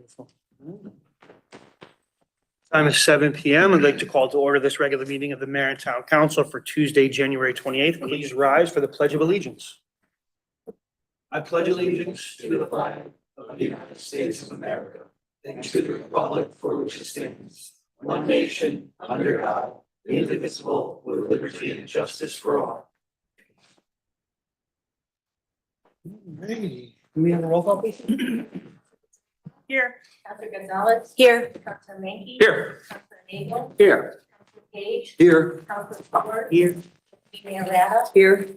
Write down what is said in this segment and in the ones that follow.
Beautiful. Time is 7 p.m. I'd like to call to order this regular meeting of the Mayor and Town Council for Tuesday, January 28th. Please rise for the Pledge of Allegiance. I pledge allegiance to the flag of the United States of America and to the republic for which it stands, one nation, under God, indivisible, with liberty and justice for all. Hey, can we have a roll call, please? Here. Counselor Gonzalez. Here. Counselor Manky. Here. Counselor Nagel. Here. Counselor Page. Here. Counselor Ford. Here. Mayor Rada. Here.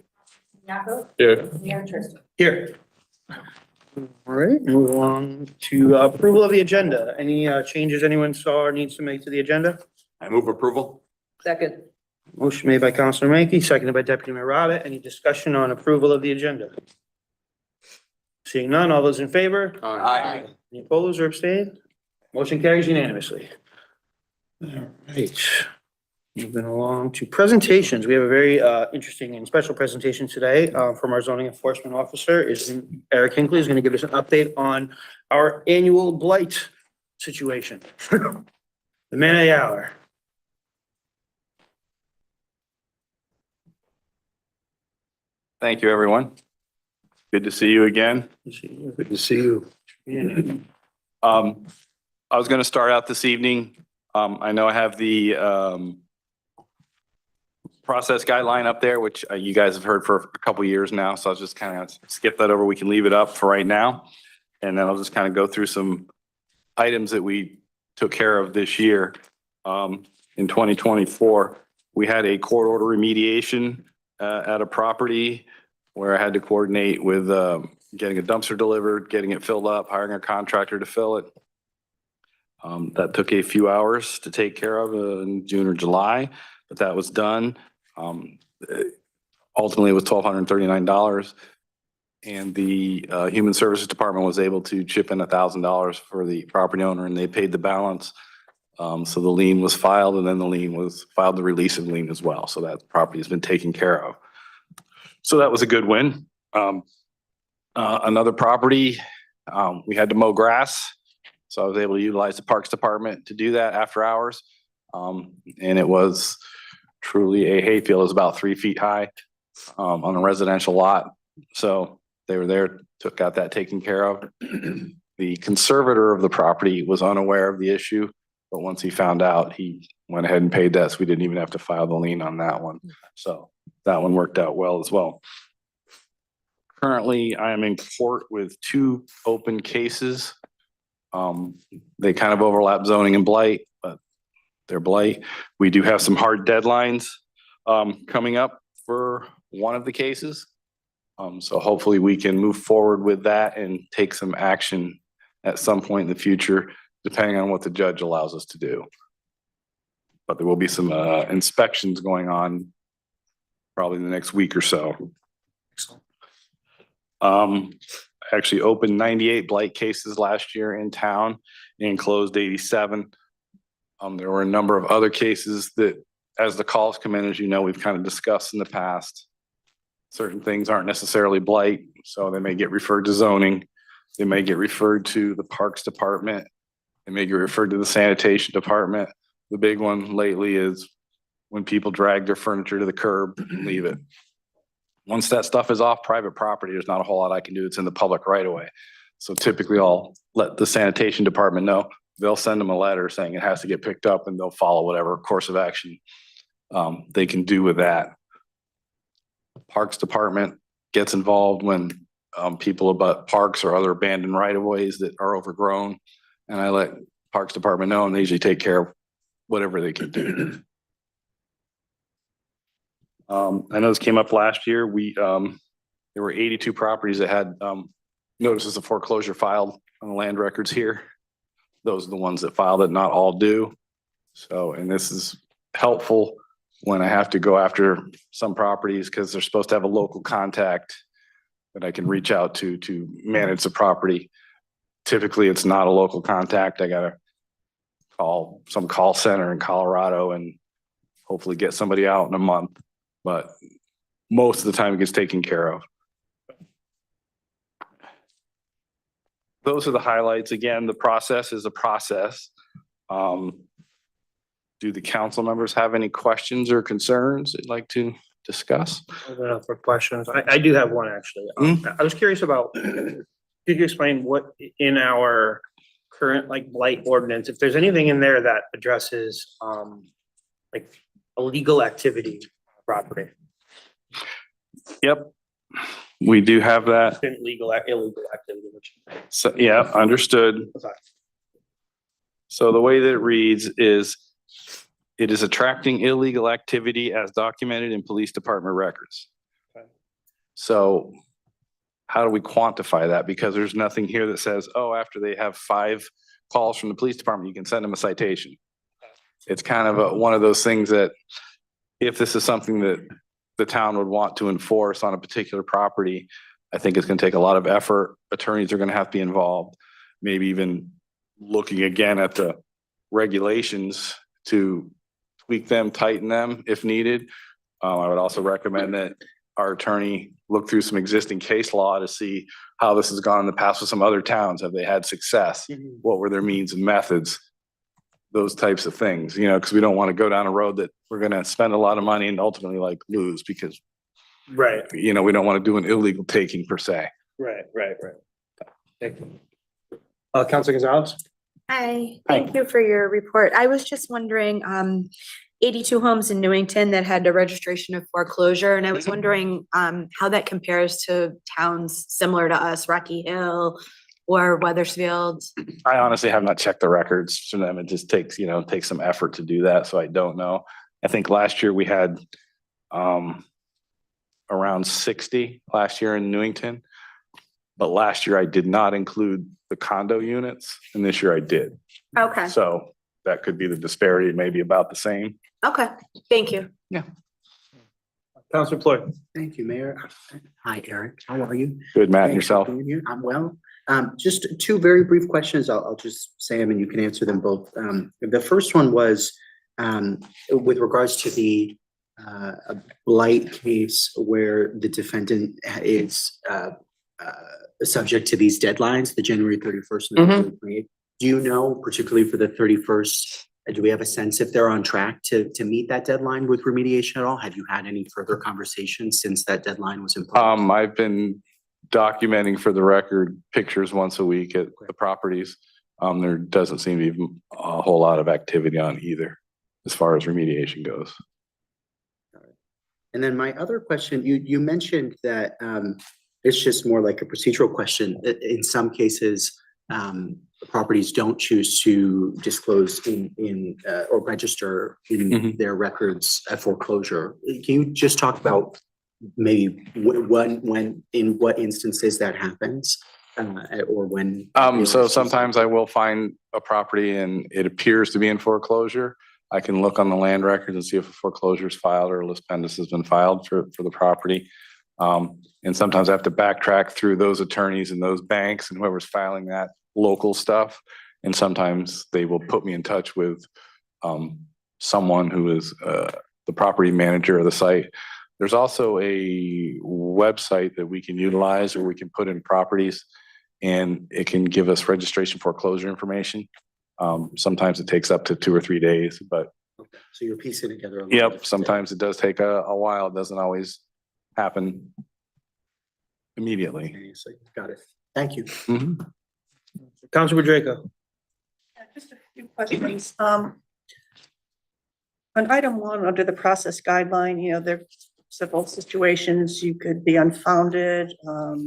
Yaku. Here. Mayor Tristan. Here. All right, move along to approval of the agenda. Any changes anyone saw or needs to make to the agenda? I move approval. Second. Motion made by Councilor Mankey, seconded by Deputy Mayor Rada. Any discussion on approval of the agenda? Seeing none, all those in favor? Aye. Any opposed or abstained? Motion carries unanimously. All right. Moving along to presentations. We have a very interesting and special presentation today from our zoning enforcement officer. Eric Hinckley is going to give us an update on our annual blight situation. The man of the hour. Thank you, everyone. Good to see you again. Good to see you. I was going to start out this evening. I know I have the process guideline up there, which you guys have heard for a couple years now. So I'll just kind of skip that over. We can leave it up for right now. And then I'll just kind of go through some items that we took care of this year. In 2024, we had a court order remediation at a property where I had to coordinate with getting a dumpster delivered, getting it filled up, hiring a contractor to fill it. That took a few hours to take care of in June or July, but that was done. Ultimately, it was $1,239. And the Human Services Department was able to chip in $1,000 for the property owner, and they paid the balance. So the lien was filed, and then the lien was filed, the release of lien as well. So that property has been taken care of. So that was a good win. Another property, we had to mow grass. So I was able to utilize the Parks Department to do that after hours. And it was truly a hayfield. It was about 3 feet high on a residential lot. So they were there, got that taken care of. The conservator of the property was unaware of the issue, but once he found out, he went ahead and paid that. So we didn't even have to file the lien on that one. So that one worked out well as well. Currently, I am in court with 2 open cases. They kind of overlap zoning and blight, but they're blight. We do have some hard deadlines coming up for one of the cases. So hopefully we can move forward with that and take some action at some point in the future, depending on what the judge allows us to do. But there will be some inspections going on probably in the next week or so. Actually opened 98 blight cases last year in town and closed 87. There were a number of other cases that, as the calls come in, as you know, we've kind of discussed in the past. Certain things aren't necessarily blight, so they may get referred to zoning. They may get referred to the Parks Department. They may get referred to the Sanitation Department. The big one lately is when people drag their furniture to the curb and leave it. Once that stuff is off private property, there's not a whole lot I can do. It's in the public right away. So typically I'll let the Sanitation Department know. They'll send them a letter saying it has to get picked up, and they'll follow whatever course of action they can do with that. Parks Department gets involved when people abut parks or other abandoned right-of-ways that are overgrown. And I let Parks Department know, and they usually take care of whatever they can do. I know this came up last year. There were 82 properties that had notices of foreclosure filed on the land records here. Those are the ones that filed it, not all do. So, and this is helpful when I have to go after some properties because they're supposed to have a local contact that I can reach out to manage the property. Typically, it's not a local contact. I gotta call some call center in Colorado and hopefully get somebody out in a month. But most of the time it gets taken care of. those are the highlights. Again, the process is a process. Do the council members have any questions or concerns they'd like to discuss? For questions, I do have one actually. I was curious about, could you explain what in our current like blight ordinance, if there's anything in there that addresses like illegal activity on property? Yep, we do have that. Illegal activity, which. So, yeah, understood. So the way that it reads is, it is attracting illegal activity as documented in police department records. Okay. So how do we quantify that? Because there's nothing here that says, oh, after they have 5 calls from the police department, you can send them a citation. It's kind of one of those things that if this is something that the town would want to enforce on a particular property, I think it's going to take a lot of effort. Attorneys are going to have to be involved, maybe even looking again at the regulations to tweak them, tighten them if needed. I would also recommend that our attorney look through some existing case law to see how this has gone in the past with some other towns. Have they had success? What were their means and methods? Those types of things, you know, because we don't want to go down a road that we're going to spend a lot of money and ultimately like lose because, Right, you know, we don't want to do an illegal taking per se. right. Thank you. Councilor Gonzalez? Hi, thank you for your report. I was just wondering, 82 homes in Newington that had a registration of foreclosure, and I was wondering, how that compares to towns similar to us, Rocky Hill or Weathersfield. I honestly have not checked the records for them. It just takes, you know, takes some effort to do that. So I don't know. I think last year we had around 60 last year in Newington. But last year I did not include the condo units and this year I did. Okay, So that could be the disparity, maybe about the same. okay, thank you. Councilor Floyd? Thank you, Mayor. Hi, Eric. How are you? Good, Matt, and Thanks for yourself? being here. I'm well. Just 2 very brief questions. I'll just say them and you can answer them both. The first one was with regards to the blight case where the defendant is subject to these deadlines, the January 31st and the January 28th. Do you know, particularly for the 31st, do we have a sense if they're on track to meet that deadline with remediation at all? Have you had any further conversations since that deadline was imposed? I've been documenting for the record pictures once a week at the properties. There doesn't seem to be a whole lot of activity on either as far as remediation goes. And then my other question, you mentioned that it's just more like a procedural question. In some cases, properties don't choose to disclose in or register in their records at foreclosure. Can you just talk about maybe when in what instances that happens or when? So sometimes I will find a property and it appears to be in foreclosure. I can look on the land records and see if a foreclosure is filed or a lis pendus has been filed for the property. And sometimes I have to backtrack through those attorneys and those banks and whoever's filing that local stuff. And sometimes they will put me in touch with someone who is the property manager of the site. There's also a website that we can utilize where we can put in properties and it can give us registration foreclosure information. Sometimes it takes up to 2 or 3 days, but Okay, so you're piecing together. A yep, sometimes it does take a while. It doesn't always happen immediately. So got it. Thank you. Councilor Draco? Just a few questions. On item 1, under the process guideline, you know, there are several situations you could be unfounded.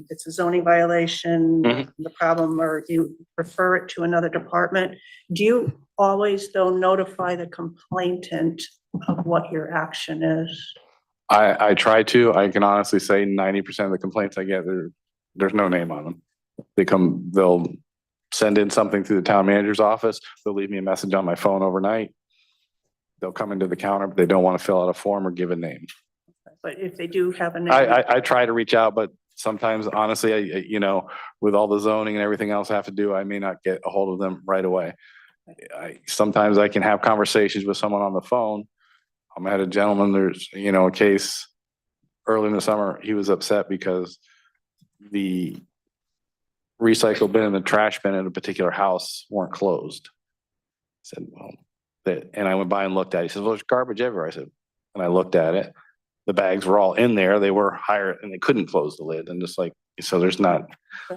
It's a zoning violation, the problem, or you refer it to another department. Do you always, though, notify the complainant of what your action is? I try to. I can honestly say 90% of the complaints I get, there's no name on them. They'll send in something through the town manager's office. They'll leave me a message on my phone overnight. They'll come into the counter, but they don't want to fill out a form or give a name. But if they do have a name. I try to reach out, but sometimes honestly, you know, with all the zoning and everything else I have to do, I may not get a hold of them right away. Sometimes I can have conversations with someone on the phone. I had a gentleman, there's, you know, a case early in the summer, he was upset because the recycle bin and the trash bin at a particular house weren't closed. I said, well, and I went by and looked at it. He says, well, there's garbage everywhere. I said, and I looked at it. The bags were all in there. They were higher and they couldn't close the lid. And just like, so there's not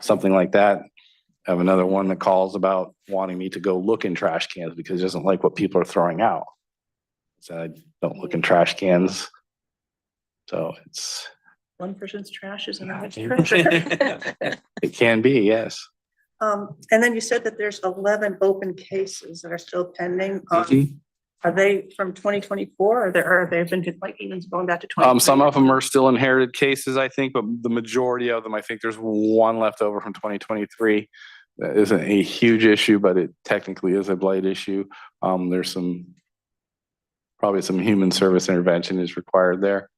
something like that. I have another one that calls about wanting me to go look in trash cans because he doesn't like what people are throwing out. So I don't look in trash cans. So it's, One person's trash is another's treasure. it can be, yes. And then you said that there's 11 open cases that are still pending. Mhm. Are they from 2024 or they've been like even going back to 20? Some of them are still inherited cases, I think, but the majority of them, I think there's one left over from 2023. That isn't a huge issue, but it technically is a blight issue. There's probably some human service intervention is required there.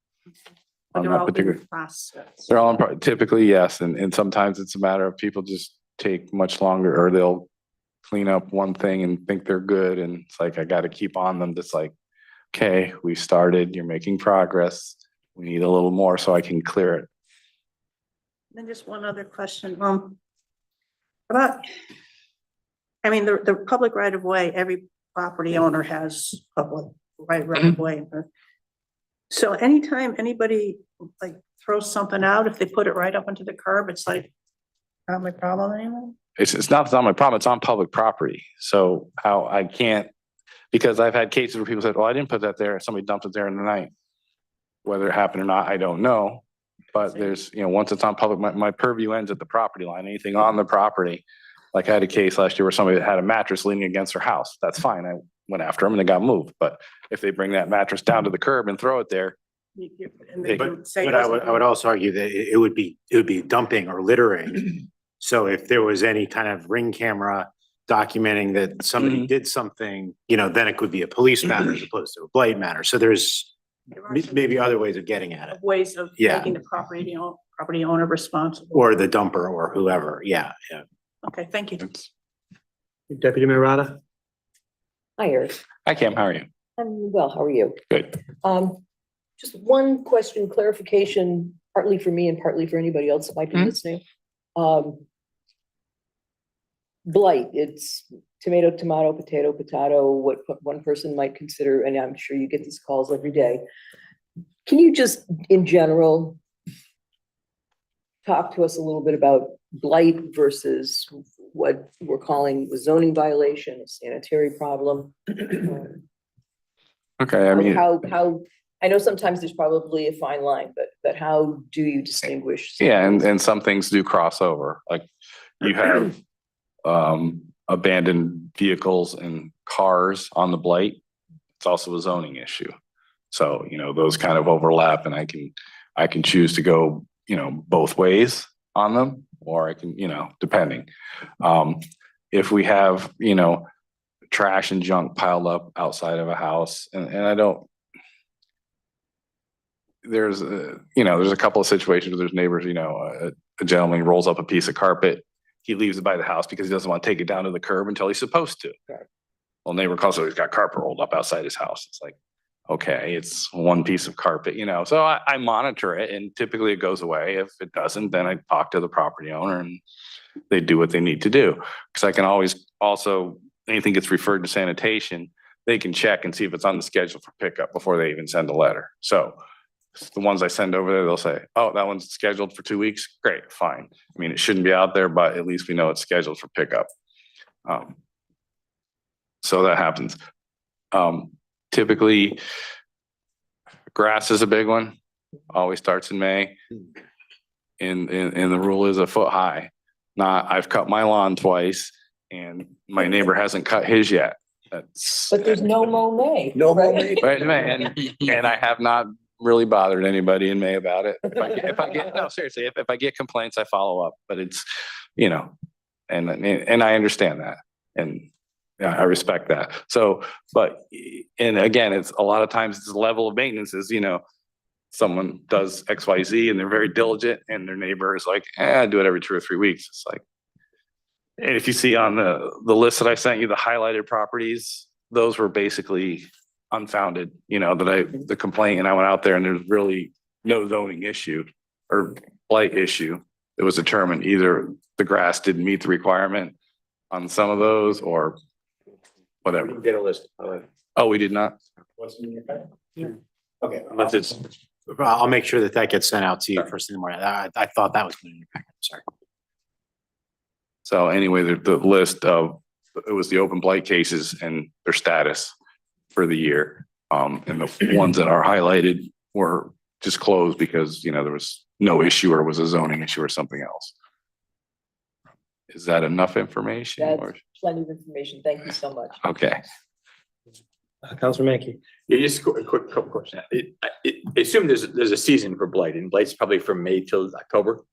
On They're that all particular, in process. they're all typically, yes, and sometimes it's a matter of people just take much longer, or they'll clean up one thing and think they're good, and it's like I got to keep on them. That's like, okay, we started. You're making progress. We need a little more so I can clear it. Then just one other question, about, I mean, the public right of way, every property owner has public right of way. So anytime anybody like throws something out, if they put it right up onto the curb, it's like, not my problem anymore? It's not my problem. It's on public property. So how I can't, because I've had cases where people said, well, I didn't put that there. Somebody dumped it there in the night. Whether it happened or not, I don't know. But there's, once it's on public, my purview ends at the property line. Anything on the property. Like I had a case last year where somebody had a mattress leaning against their house. That's fine. I went after them and it got moved. But if they bring that mattress down to the curb and throw it there. And they But- would say. But I would also argue that it would be dumping or littering. So if there was any kind of ring camera documenting that somebody did something, then it could be a police matter as opposed to a blight matter. So there's maybe other ways of getting at it, Ways of Yeah. making the property owner responsible. or the dumper or whoever. Yeah. Okay, thank you. Deputy Mayor Rada? Hi, Eric. Hi, Cam. How are you? I'm well. How are you? Good. Just one question, clarification, partly for me and partly for anybody else that might be listening. Blight, it's tomato, tomato, potato, potato, what one person might consider, and I'm sure you get these calls every day. Can you just, in general, talk to us a little bit about blight versus what we're calling a zoning violation, a sanitary problem? Okay. I mean, How, I know sometimes there's probably a fine line, but how do you distinguish? yeah. And some things do cross over. Like you have abandoned vehicles and cars on the blight. It's also a zoning issue. So, those kind of overlap, and I can choose to go, both ways on them, or I can, depending. If we have, trash and junk piled up outside of a house, and I don't, there's a couple of situations where there's neighbors, a gentleman rolls up a piece of carpet. He leaves it by the house because he doesn't want to take it down to the curb until he's supposed to. Right. Well, neighbor calls, so he's got carpet rolled up outside his house. It's like, okay, it's one piece of carpet, so I monitor it, and typically it goes away. If it doesn't, then I talk to the property owner and they do what they need to do. Because I can always also, anything gets referred to sanitation, they can check and see if it's on the schedule for pickup before they even send a letter. So the ones I send over there, they'll say, oh, that one's scheduled for 2 weeks. Great, fine. I mean, it shouldn't be out there, but at least we know it's scheduled for pickup. So that happens. Typically, grass is a big one. Always starts in May. And the rule is a foot high. I've cut my lawn twice and my neighbor hasn't cut his yet. But there's no mow May. No mow right? May. Right, and I have not really bothered anybody in May about it. If I get, no, seriously, if I get complaints, I follow up, but it's, and I understand that. And yeah, I respect that. So, and again, it's a lot of times it's the level of maintenance is, someone does XYZ and they're very diligent and their neighbor is like, I do it every 2 or 3 weeks. It's like, and if you see on the list that I sent you, the highlighted properties, those were basically unfounded, the complaint, and I went out there and there's really no zoning issue or blight issue. it was determined either the grass didn't meet the requirement on some of those or whatever. Get a list. Oh, we did not? Okay, unless it's, I'll make sure that that gets sent out to you first thing in the morning. I thought that was in your packet. Sorry. So anyway, the list of, it was the open blight cases and their status for the year. And the ones that are highlighted were just closed because, you know, there was no issue or was a zoning issue or something else. Is that enough information? That's or- plenty of information. Thank you so much. Okay. Councilor Mankey. Yeah, just a quick couple questions. I assume there's a season for blight, and blight's probably from May till October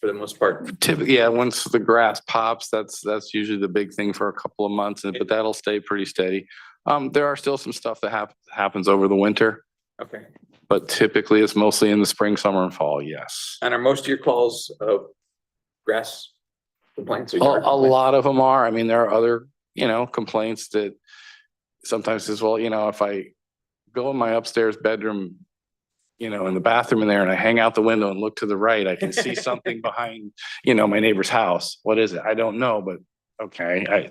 for the most part. Typically, yeah, once the grass pops, that's usually the big thing for a couple of months, but that'll stay pretty steady. There are still some stuff that happens over the winter, Okay. but typically it's mostly in the spring, summer and fall, yes. And are most of your calls grass complaints? or A yard complaints? lot of them are. I mean, there are other, you know, complaints that sometimes as well, you know, if I go in my upstairs bedroom, you know, in the bathroom in there and I hang out the window and look to the right, I can see something behind, you know, my neighbor's house. What is it? I don't know, but okay.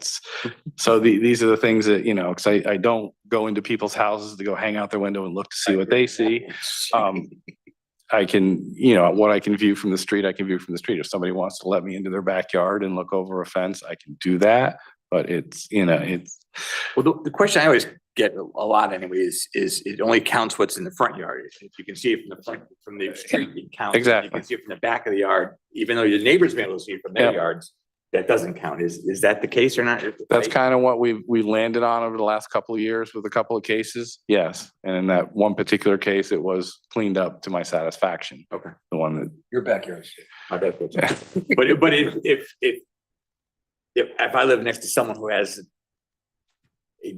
So these are the things that, you know, cause I don't go into people's houses to go hang out their window and look to see what they see. I can, you know, what I can view from the street, I can view from the street. If somebody wants to let me into their backyard and look over a fence, I can do that. But it's, you know, it's. Well, the question I always get a lot anyway is it only counts what's in the front yard. If you can see it from the front, from the street, it counts. If Exactly. You can see it from the back of the yard, even though your neighbors may be able to see it from their Yeah. yards, that doesn't count. Is that the case or not? That's kind of what we landed on over the last couple of years with a couple of cases. Yes. And in that one particular case, it was cleaned up to my satisfaction. Okay. The one that, Your backyard. But if I live next to someone who has a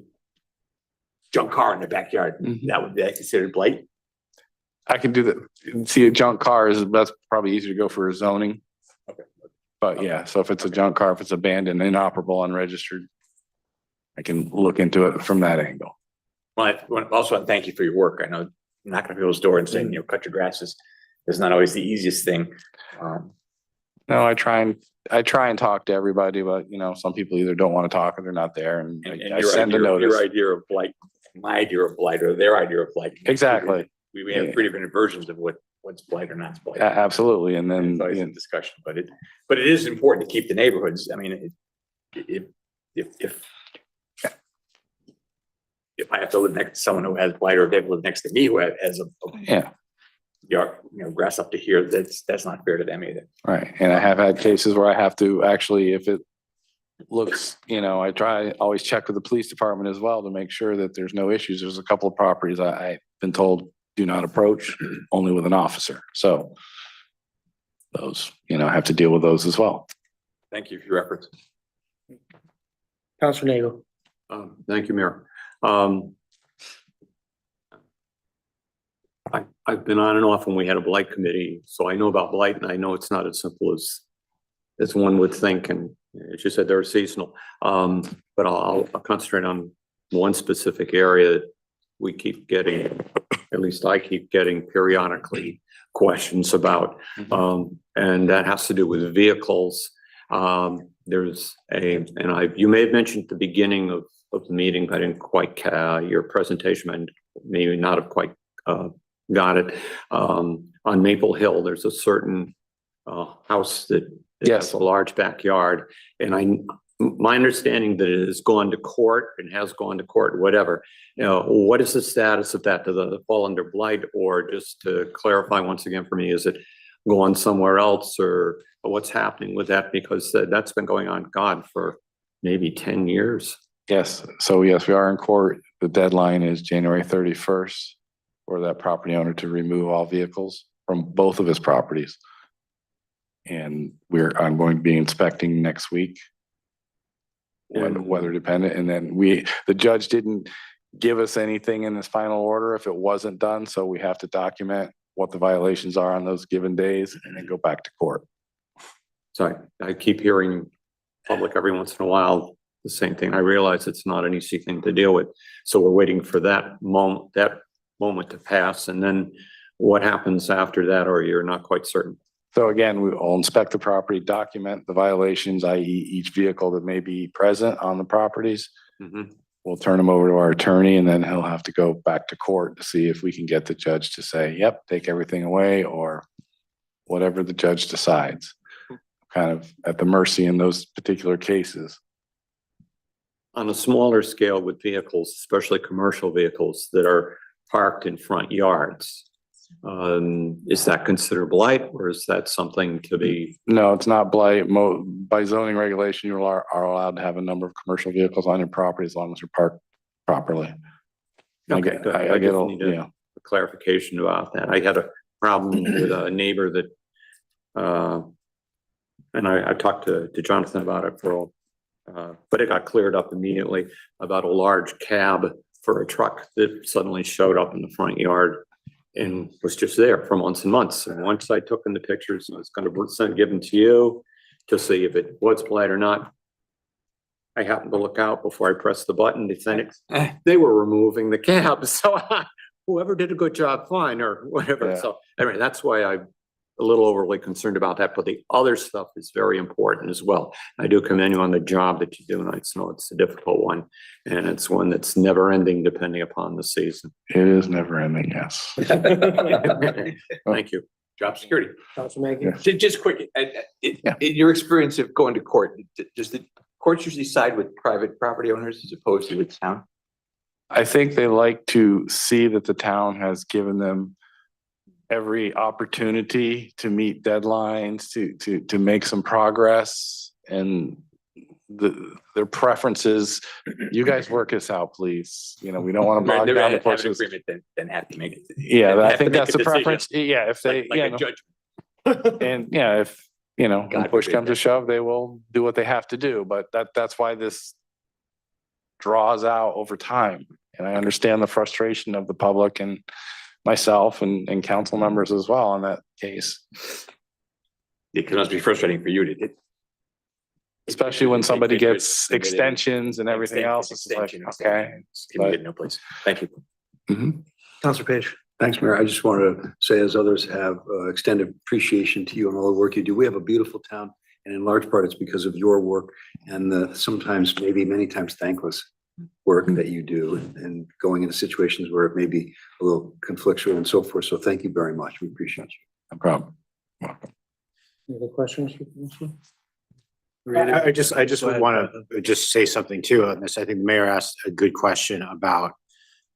junk car in their backyard, Mhm. that would be considered blight? I can do that. See, a junk car is, that's probably easier to go for a zoning. Okay. But yeah, so if it's a junk car, if it's abandoned, inoperable, unregistered, I can look into it from that angle. Well, I also want to thank you for your work. I know knocking on people's door and saying, you know, cut your grasses is not always the easiest thing. No, I try and talk to everybody, but you know, some people either don't want to talk or they're not there and And I send a notice. your idea of blight, my idea of blight, or their idea of blight. Exactly. We have three different versions of what's blight or not blight. Absolutely. And then, It's always you a know, discussion, but it is important to keep the neighborhoods. I mean, if I have to live next to someone who has blight, or they live next to me who has a yeah. yard, you know, grass up to here, that's not fair to them either. Right, and I have had cases where I have to actually, if it looks, you know, always check with the police department as well to make sure that there's no issues. There's a couple of properties I've been told do not approach, only with an officer. So those, you know, I have to deal with those as well. Thank you for your efforts. Councilor Nagel. Thank you, Mayor. I've been on and off when we had a blight committee, so I know about blight and I know it's not as simple as one would think. And as you said, they're seasonal. But I'll concentrate on one specific area that we keep getting, at least I keep getting periodically questions about. And that has to do with vehicles. There's you may have mentioned at the beginning of the meeting, but I didn't quite, your presentation, and maybe not have quite got it. On Maple Hill, there's a certain house that has a large backyard. And my understanding that it has gone to court and has gone to court, whatever. You know, what is the status of that? Does it fall under blight, or just to clarify once again for me, is it going somewhere else, or what's happening with that? Because that's been going on, God, for maybe 10 years. Yes, so yes, we are in court. The deadline is January 31st for that property owner to remove all vehicles from both of his properties. And I'm going to be inspecting next week. Weather dependent, and then the judge didn't give us anything in this final order if it wasn't done, so we have to document what the violations are on those given days and then go back to court. So I keep hearing public every once in a while, the same thing. I realize it's not an easy thing to deal with. So we're waiting for that moment to pass. And then what happens after that, or you're not quite certain? So again, we will inspect the property, document the violations, i.e. each vehicle that may be present on the properties. Mhm. We'll turn them over to our attorney and then he'll have to go back to court to see if we can get the judge to say, yep, take everything away or whatever the judge decides. Kind of at the mercy in those particular cases. On a smaller scale with vehicles, especially commercial vehicles that are parked in front yards, is that considered blight or is that something to be? No, it's not blight. By zoning regulation, you are allowed to have a number of commercial vehicles on your property as long as they're parked properly. Okay, good. I get just need yeah. a clarification about that. I had a problem with a neighbor that, and I talked to Jonathan about it but it got cleared up immediately about a large cab for a truck that suddenly showed up in the front yard and was just there for months and months. And once I took in the pictures, I was going to give them to you to see if it was blight or not. I happened to look out before I pressed the button to think they were removing the cab. So whoever did a good job, fine, or whatever. Yeah. So anyway, that's why I'm a little overly concerned about that, but the other stuff is very important as well. I do commend you on the job that you do, and I know it's a difficult one, and it's one that's never ending depending upon the season. It is never ending, yes. Thank you. Job security. Councilman Yeah. Maggie. Just quick, Yeah. in your experience of going to court, does the courts usually side with private property owners as opposed to the town? I think they like to see that the town has given them every opportunity to meet deadlines, to make some progress, and their preferences. You guys work this out, please. You know, we don't want to bog They're down the have an process. agreement, then have to make it. Yeah, then I have to think make that's a the decision, preference. Yeah, if they, like you a know, judgment. and yeah, if, you know, when God push forbid comes to that. shove, they will do what they have to do, but that's why this draws out over time. And I understand the frustration of the public and myself and council members as well in that case. It must be frustrating for you to. Especially when somebody Take gets pictures, and extensions and everything else, it's like, okay. Can get no place. Thank you. Mhm. Councilor Page. Thanks, Mayor. I just wanted to say, as others have, extended appreciation to you and all the work you do. We have a beautiful town, and in large part, it's because of your work and the sometimes, maybe many times thankless work that you do and going into situations where it may be a little conflictual and so forth. So thank you very much. We appreciate you. No problem. Any other questions for Councilor? I just would want to just say something too on this. I think the mayor asked a good question about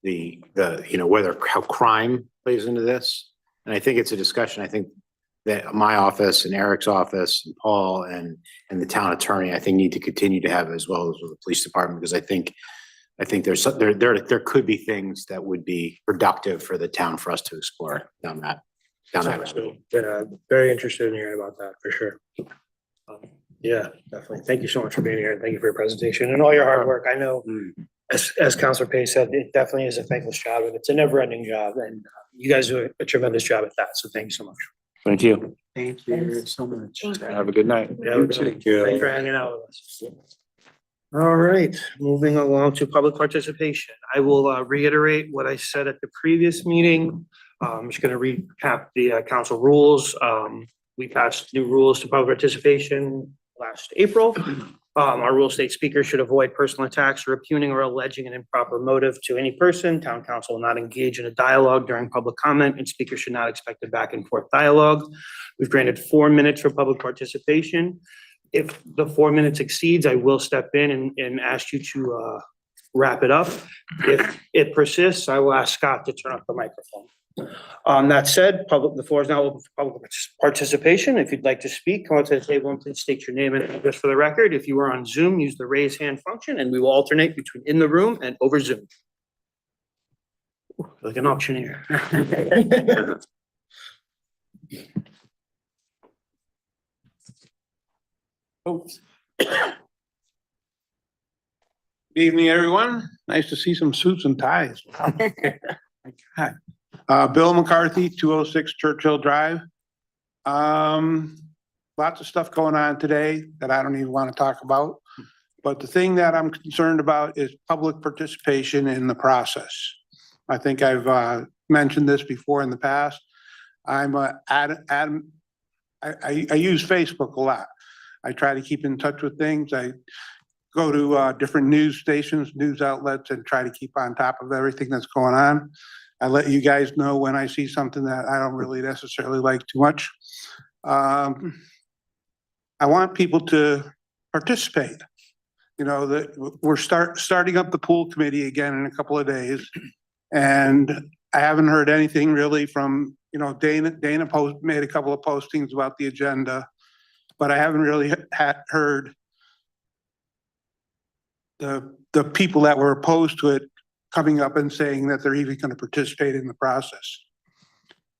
the, you know, how crime plays into this. And I think it's a discussion. I think that my office and Eric's office and Paul and the town attorney, I think need to continue to have as well as with the police department, because I think there could be things that would be productive for the town for us to explore down that road. Very interested in hearing about that, for sure. Yeah, definitely. Thank you so much for being here, and thank you for your presentation and all your hard work. I know, as Councilor Page said, it definitely is a thankless job, and it's a never-ending job, and you guys do a tremendous job at that, so thank you so much. Thank you. Thank you so much. Have a good night. Yeah, thanks for hanging out with us. All right, moving along to public participation. I will reiterate what I said at the previous meeting. I'm just gonna recap the council rules. We passed new rules to public participation last April. Our rule states speakers should avoid personal attacks or impugning or alleging an improper motive to any person. Town council will not engage in a dialogue during public comment, and speakers should not expect a back and forth dialogue. We've granted 4 minutes for public participation. If the 4 minutes exceeds, I will step in and ask you to wrap it up. If it persists, I will ask Scott to turn off the microphone. That said, the floor is now open for public participation. If you'd like to speak, come up to the table and please state your name and address for the record. If you are on Zoom, use the raise hand function and we will alternate between in the room and over Zoom. Ooh, like an auctioneer. Good evening, everyone. Nice to see some suits and ties. Bill McCarthy, 206 Churchill Drive. Lots of stuff going on today that I don't even want to talk about. But the thing that I'm concerned about is public participation in the process. I think I've mentioned this before in the past. I'm adamant I use Facebook a lot. I try to keep in touch with things. I go to different news stations, news outlets, and try to keep on top of everything that's going on. I let you guys know when I see something that I don't really necessarily like too much. I want people to participate. You know, that we're starting up the pool committee again in a couple of days. And I haven't heard anything really from, you know, Dana made a couple of postings about the agenda, but I haven't really heard the people that were opposed to it coming up and saying that they're even going to participate in the process.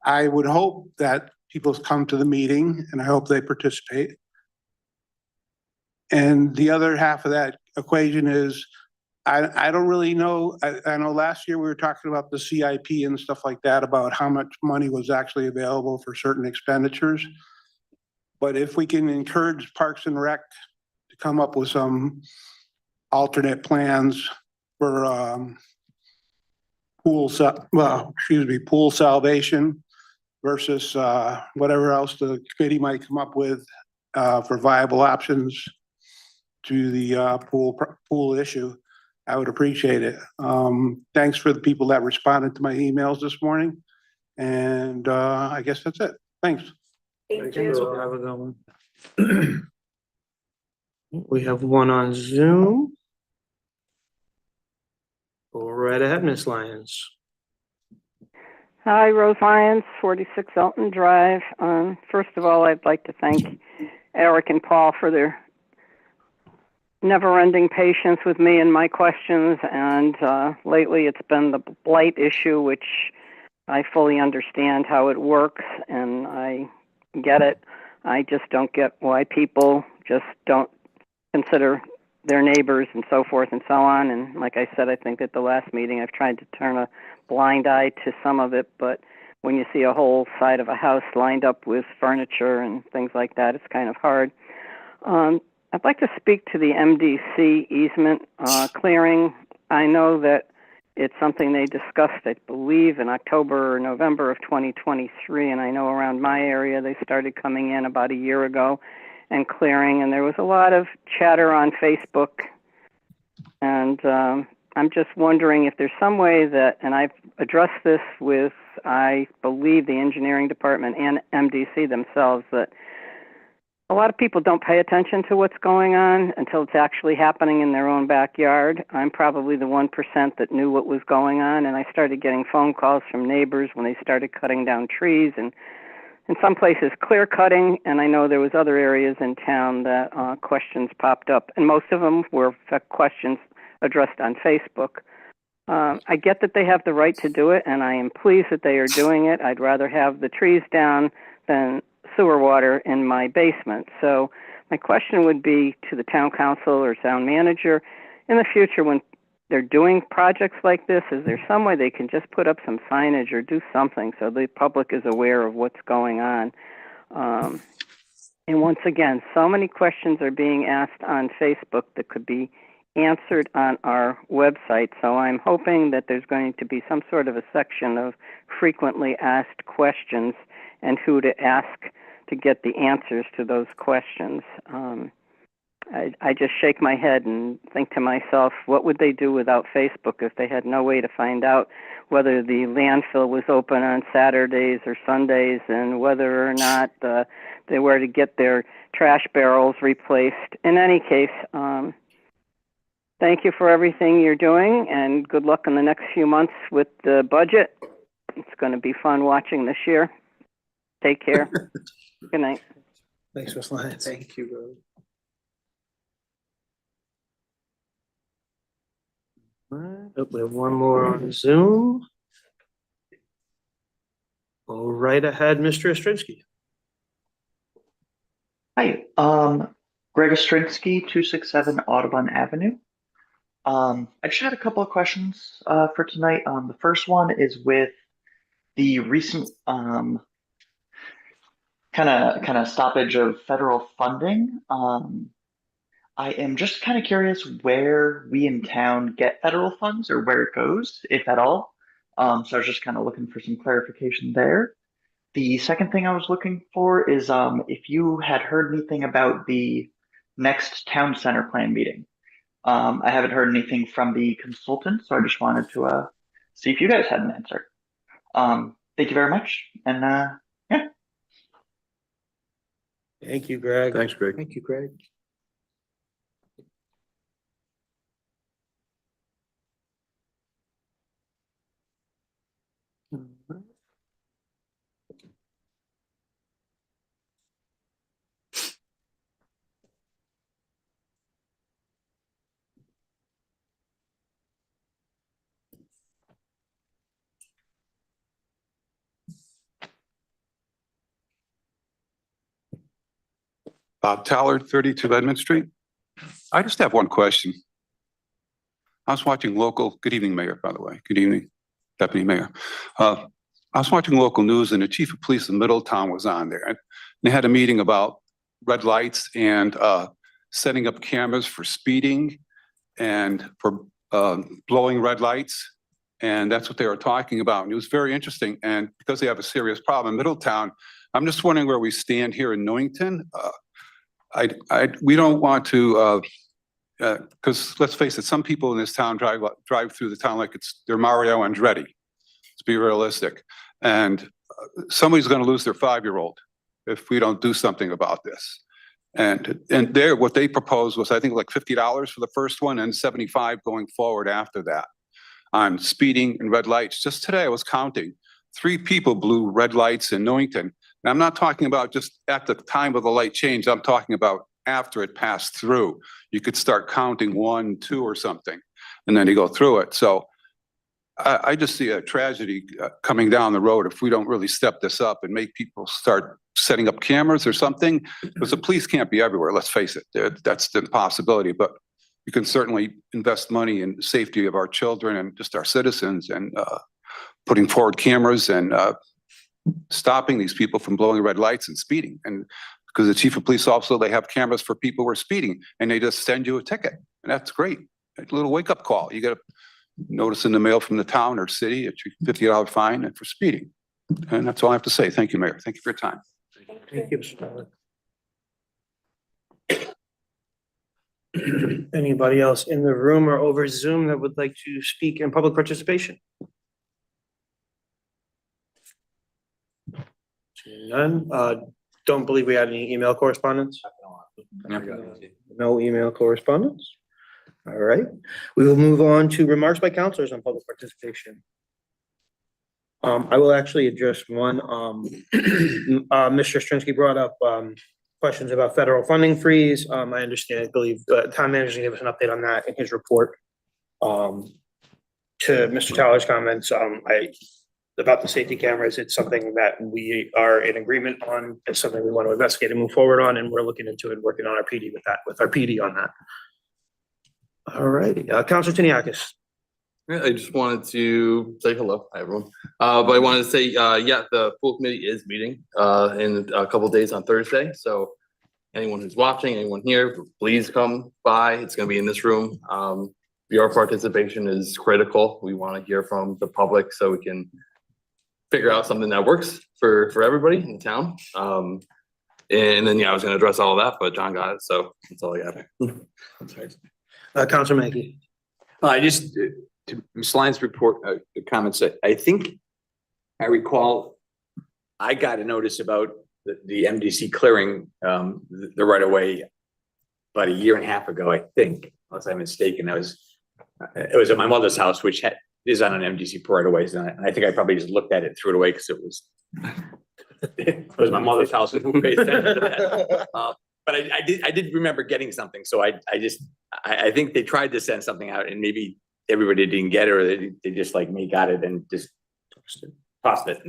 I would hope that people come to the meeting, and I hope they participate. And the other half of that equation is, I don't really know. I know last year we were talking about the CIP and stuff like that, about how much money was actually available for certain expenditures. But if we can encourage Parks and Rec to come up with some alternate plans for pool salvation versus whatever else the committee might come up with for viable options to the pool issue, I would appreciate it. Thanks for the people that responded to my emails this morning. And I guess that's it. Thanks. Thank you. Have a good one. We have one on Zoom. Go right ahead, Ms. Lyons. Hi, Rose Lyons, 46 Elton Drive. First of all, I'd like to thank Eric and Paul for their never-ending patience with me and my questions. And lately it's been the blight issue, which I fully understand how it works, and I get it. I just don't get why people just don't consider their neighbors and so forth and so on. And like I said, I think at the last meeting, I've tried to turn a blind eye to some of it, but when you see a whole side of a house lined up with furniture and things like that, it's kind of hard. I'd like to speak to the MDC easement clearing. I know that it's something they discussed, I believe, in October or November of 2023, and I know around my area they started coming in about a year ago and clearing, and there was a lot of chatter on Facebook, and I'm just wondering if there's some way that, and I've addressed this with, I believe, the engineering department and MDC themselves, that a lot of people don't pay attention to what's going on until it's actually happening in their own backyard. I'm probably the 1% that knew what was going on, and I started getting phone calls from neighbors when they started cutting down trees, and in some places clear cutting, and I know there was other areas in town that questions popped up, and most of them were questions addressed on Facebook. I get that they have the right to do it, and I am pleased that they are doing it. I'd rather have the trees down than sewer water in my basement. So my question would be to the town council or town manager, in the future when they're doing projects like this, is there some way they can just put up some signage or do something so the public is aware of what's going on? And once again, so many questions are being asked on Facebook that could be answered on our website. So I'm hoping that there's going to be some sort of a section of frequently asked questions and who to ask to get the answers to those questions. I just shake my head and think to myself, what would they do without Facebook if they had no way to find out whether the landfill was open on Saturdays or Sundays and whether or not they were to get their trash barrels replaced? In any case, thank you for everything you're doing, and good luck in the next few months with the budget. It's going to be fun watching this year. Take care. Good night. Thanks, Ms. Lyons. Thank you, Rose. All right, we have one more on Zoom. Go right ahead, Mr. Ostrowski. Hi, Greg Ostrinsky, 267 Audubon Avenue. I just had a couple of questions for tonight. The first one is with the recent kind of stoppage of federal funding. I am just kind of curious where we in town get federal funds or where it goes, if at all. So I was just kind of looking for some clarification there. The second thing I was looking for is if you had heard anything about the next town center plan meeting. I haven't heard anything from the consultant, so I just wanted to see if you guys had an answer. Thank you very much, and yeah. Thank you, Greg. Thanks, Greg. Thank you, Greg. Bob Tallard, 32 Edmund Street. I just have one question. I was watching local, good evening, Mayor, by the way. Good evening, Deputy Mayor. I was watching local news and the Chief of Police in Middletown was on there. And they had a meeting about red lights and setting up cameras for speeding and for blowing red lights. And that's what they were talking about. And it was very interesting. And because they have a serious problem in Middletown, I'm just wondering where we stand here in Newington. We don't want to, because let's face it, some people in this town drive through the town like they're Mario Andretti. Let's be realistic. And somebody's going to lose their 5-year-old if we don't do something about this. And what they proposed was, I think, like $50 for the first one and $75 going forward after that on speeding and red lights. Just today I was counting 3 people blew red lights in Newington. And I'm not talking about just at the time of the light change. I'm talking about after it passed through. You could start counting 1, 2 or something, and then you go through it. So I just see a tragedy coming down the road if we don't really step this up and make people start setting up cameras or something, because the police can't be everywhere. Let's face it, that's the possibility, but you can certainly invest money in the safety of our children and just our citizens and putting forward cameras and stopping these people from blowing red lights and speeding. And because the chief of police also, they have cameras for people who are speeding and they just send you a ticket. And that's great. A little wake up call. You get a notice in the mail from the town or city, a $50 fine and for speeding. And that's all I have to say. Thank you, Mayor. Thank you for your time. Thank you, Mr. Tallard. Anybody else in the room or over Zoom that would like to speak in public participation? Seeing none. Don't believe we had any email correspondence. No email correspondence. All right, we will move on to remarks by counselors on public participation. I will actually address one. Mr. Strinsky brought up questions about federal funding freeze. I understand, I believe, town manager gave us an update on that in his report. To Mr. Towler's comments, about the safety cameras, it's something that we are in agreement on. It's something we want to investigate and move forward on, and we're looking into it, working on our PD with our PD on that. All righty, Councilor Tiniakis. Yeah, I just wanted to say hello, hi everyone. But I wanted to say, yeah, the full committee is meeting in a couple of days on Thursday. So anyone who's watching, anyone here, please come by. It's going to be in this room. Your participation is critical. We want to hear from the public so we can figure out something that works for everybody in the town. And then, yeah, I was going to address all of that, but John got it. So that's all I got. Councilor Mackey. I just, to Ms. Lyons' report, comments, I think I recall I got a notice about the MDC clearing the right of way about 1.5 years ago, I think, unless I'm mistaken. It was at my mother's house, which is on an MDC right of ways, and I think I probably just looked at it, threw it away because it was my mother's house. Who paid attention to that? But I did remember getting something, so I think they tried to send something out, and maybe everybody didn't get it, or they just like me got it and just tossed it.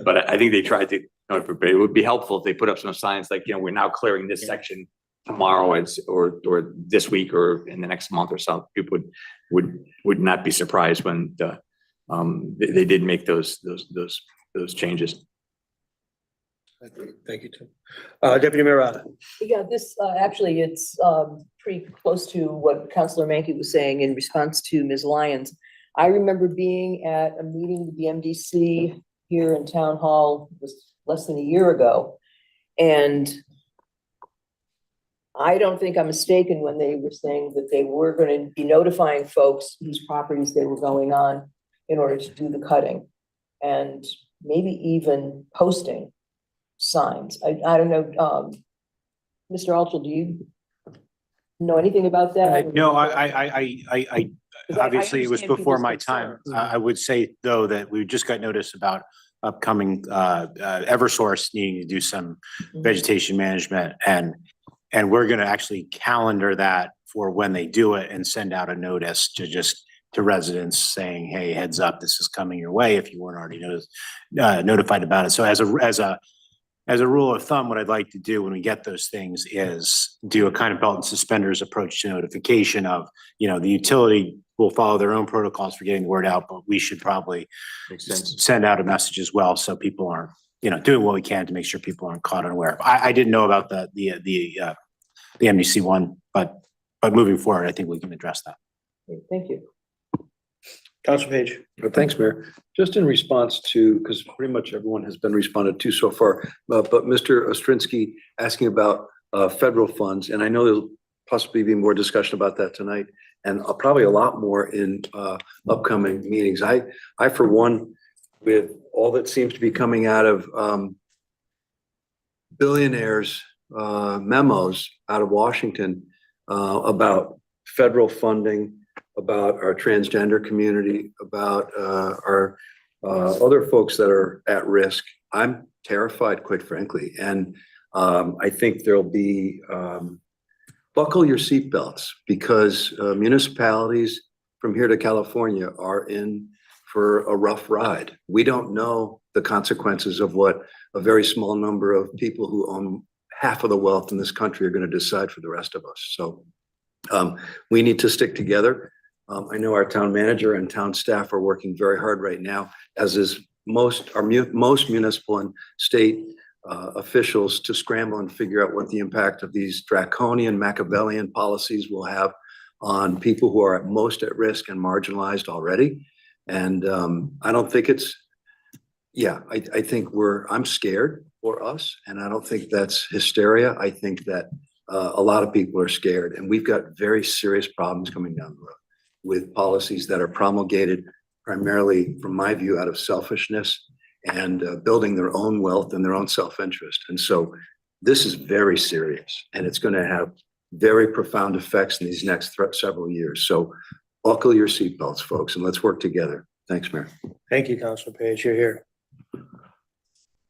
But I think they tried to. But it would be helpful if they put up some signs like, we're now clearing this section tomorrow, or this week, or in the next month or so. People would not be surprised when they did make those changes. Thank you, Tim. Deputy Mayor Rada. Yeah, this actually, it's pretty close to what Councilor Mankey was saying in response to Ms. Lyons. I remember being at a meeting with the MDC here in Town Hall was less than a year ago. And I don't think I'm mistaken when they were saying that they were going to be notifying folks whose properties they were going on in order to do the cutting. And maybe even posting signs. I don't know, Mr. Altshuler, do you know anything about that? No, I obviously it was understand before people's my time. concerns. I would say though that we just got notice about upcoming Eversource needing to do some vegetation management and we're gonna actually calendar that for when they do it and send out a notice to residents saying, hey, heads up, this is coming your way if you weren't already notified about it. So as a rule of thumb, what I'd like to do when we get those things is do a kind of belt and suspenders approach to notification of, the utility will follow their own protocols for getting the word out, but we should probably send out a message as well so people aren't, doing what we can to make sure people aren't caught unaware. I didn't know about the MDC one, but moving forward, I think we can address that. Thank you. Councilor Page. Thanks, Mayor. Just in response to, because pretty much everyone has been responded to so far, but Mr. Ostrinsky asking about federal funds, and I know there'll possibly be more discussion about that tonight, and probably a lot more in upcoming meetings. I for one, with all that seems to be coming out of billionaires' memos out of Washington about federal funding, about our transgender community, about our other folks that are at risk. I'm terrified, quite frankly. And I think there'll be, buckle your seatbelts because municipalities from here to California are in for a rough ride. We don't know the consequences of what a very small number of people who own half of the wealth in this country are going to decide for the rest of us. So we need to stick together. I know our town manager and town staff are working very hard right now, as is most municipal and state officials, to scramble and figure out what the impact of these draconian Machiavellian policies will have on people who are most at risk and marginalized already. And I don't think it's, I think I'm scared for us, and I don't think that's hysteria. I think that a lot of people are scared, and we've got very serious problems coming down the road with policies that are promulgated primarily, from my view, out of selfishness and building their own wealth and their own self-interest. And so this is very serious, and it's going to have very profound effects in these next several years. So buckle your seatbelts, folks, and let's work together. Thanks, Mayor. Thank you, Councilor Page. You're here.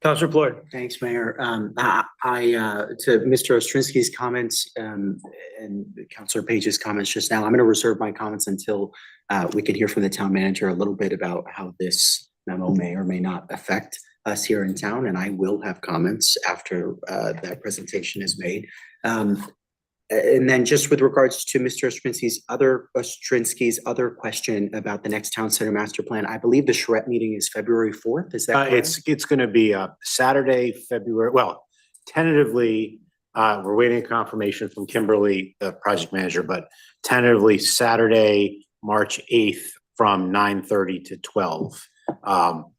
Councilor Floyd. Thanks, Mayor. To Mr. Ostrinsky's comments and Councilor Page's comments just now, I'm going to reserve my comments until we can hear from the town manager a little bit about how this memo may or may not affect us here in town, and I will have comments after that presentation is made. And then just with regards to Mr. Ostrinsky's other question about the next town center master plan, I believe the charrette meeting is February 4th. Is that correct? It's going to be Saturday, February. Well, tentatively, we're waiting confirmation from Kimberly, the project manager, but tentatively Saturday, March 8th from 9:30 to 12.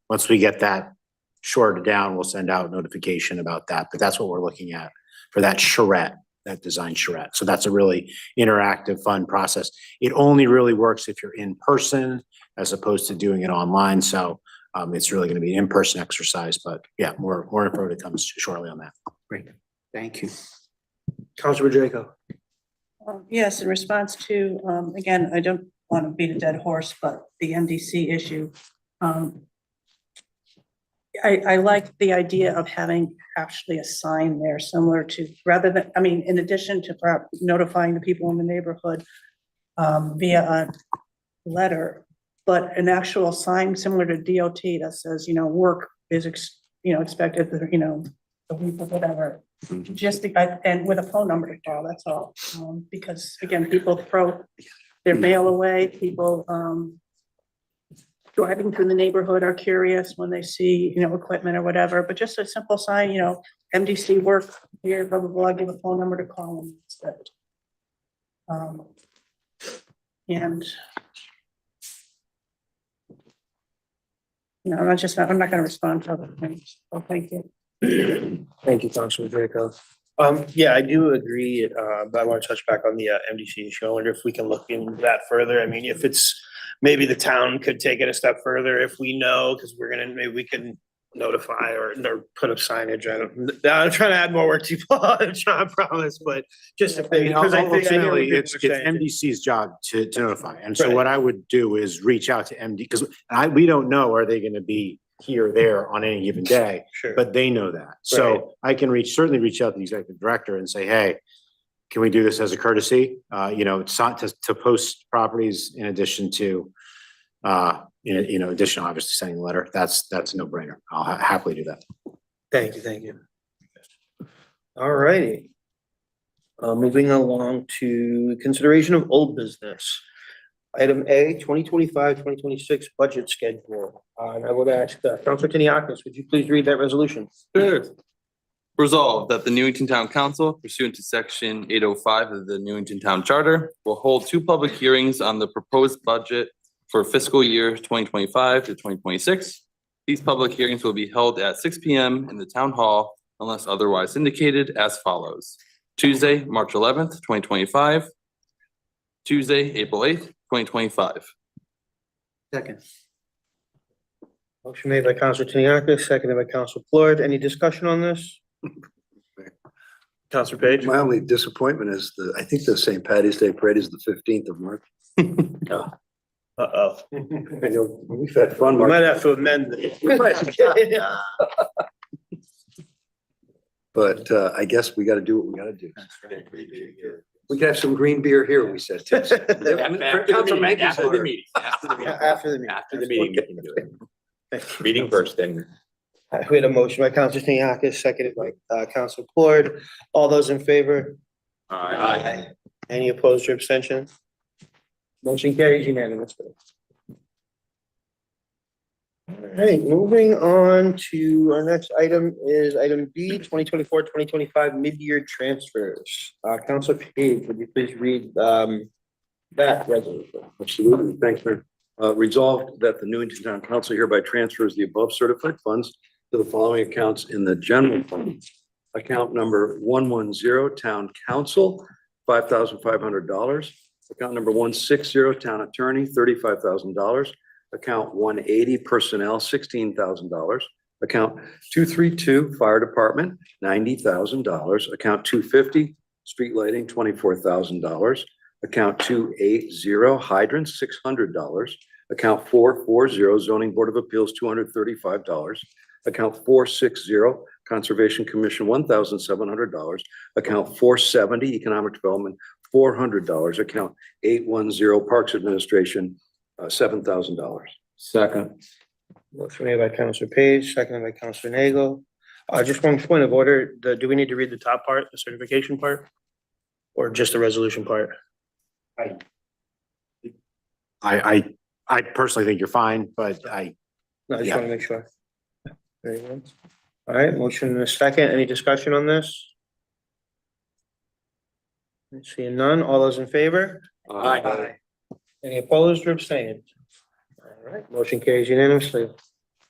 Once we get that shorted down, we'll send out notification about that. But that's what we're looking at for that charrette. That design charrette. So that's a really interactive, fun process. It only really works if you're in person as opposed to doing it online. So it's really going to be an in-person exercise, but yeah, more info to come shortly on that. Great. Thank you. Councilor Jacob. Yes, in response to, again, I don't want to beat a dead horse, but the MDC issue. I like the idea of having actually a sign there similar to, rather than, I mean, in addition to notifying the people in the neighborhood via a letter, but an actual sign similar to DOT that says, work is, expected, a week or whatever. Just, and with a phone number to call, that's all. Because again, people throw their mail away, people, driving through the neighborhood are curious when they see, equipment or whatever, but just a simple sign, MDC work here, blah, blah, blah, give a phone number to call them instead. No, I'm not gonna respond to other things. Oh, thank you. Thank you, Councilman Draco. Yeah, I do agree, but I want to touch back on the MDC issue. I wonder if we can look into that further. I mean, if it's, maybe the town could take it a step further if we know, because maybe we can notify or put up signage. I'm trying to add more work to you, Paul. I'm trying to promise, but just if they, because I think I hear what Ultimately, people it's are saying. MDC's job to notify. And so Right. what I would do is reach out to MD, because we don't know, are they gonna be here or there on any given day? Sure. But they know that. Right. So I can certainly reach out to the executive director and say, hey, can we do this as a courtesy? It's not to post properties in addition to, additional, obviously sending a letter. That's a no brainer. I'll happily do that. Thank you. All righty. Moving along to consideration of old business. Item A, 2025-2026 budget schedule. And I would ask, Councilor Tiniakis, would you please read that resolution? Sure. Resolved that the Newington Town Council pursuant to section 805 of the Newington Town Charter will hold 2 public hearings on the proposed budget for fiscal year 2025 to 2026. These public hearings will be held at 6 p.m. in the town hall unless otherwise indicated as follows. Tuesday, March 11th, 2025. Tuesday, April 8th, 2025. Second. Motion made by Councilor Tiniakis, seconded by Councilor Floyd. Any discussion on this? Councilor Page? My only disappointment is I think the St. Patty's Day Parade is the 15th of March. Uh-oh. I know, we've had fun. We might have to amend it. But I guess we gotta do what we gotta do. We could have some green beer here, we said. After the meeting. After the meeting. After the meeting, we can do it. Meeting first, then. We had a motion by Councilor Tiniakis, seconded by Councilor Floyd. All those in favor? Aye. Any opposed or abstention? Motion carries unanimously. All right, moving on to our next item is item B, 2024-2025 mid-year transfers. Councilor Page, would you please read that resolution? Absolutely, thanks, Mayor. Resolved that the Newington Town Council hereby transfers the above certified funds to the following accounts in the general fund. Account number 110, Town Council, $5,500. Account number 160, Town Attorney, $35,000. Account 180, Personnel, $16,000. Account 232, Fire Department, $90,000. Account 250, Street Lighting, $24,000. Account 280, Hydrants, $600. Account 440, Zoning Board of Appeals, $235. Account 460, Conservation Commission, $1,700. Account 470, Economic Development, $400. Account 810, Parks Administration, $7,000. Second. Motion made by Councilor Page, seconded by Councilor Nagel. Just one point of order, do we need to read the top part, the certification part? Or just the resolution part? I personally think you're fine, but No, I just Yeah. want to make sure. Very good. All right, motion and a second. Any discussion on this? Seeing none, all those in favor? Aye. Any opposed or abstained? All right, motion carries unanimously.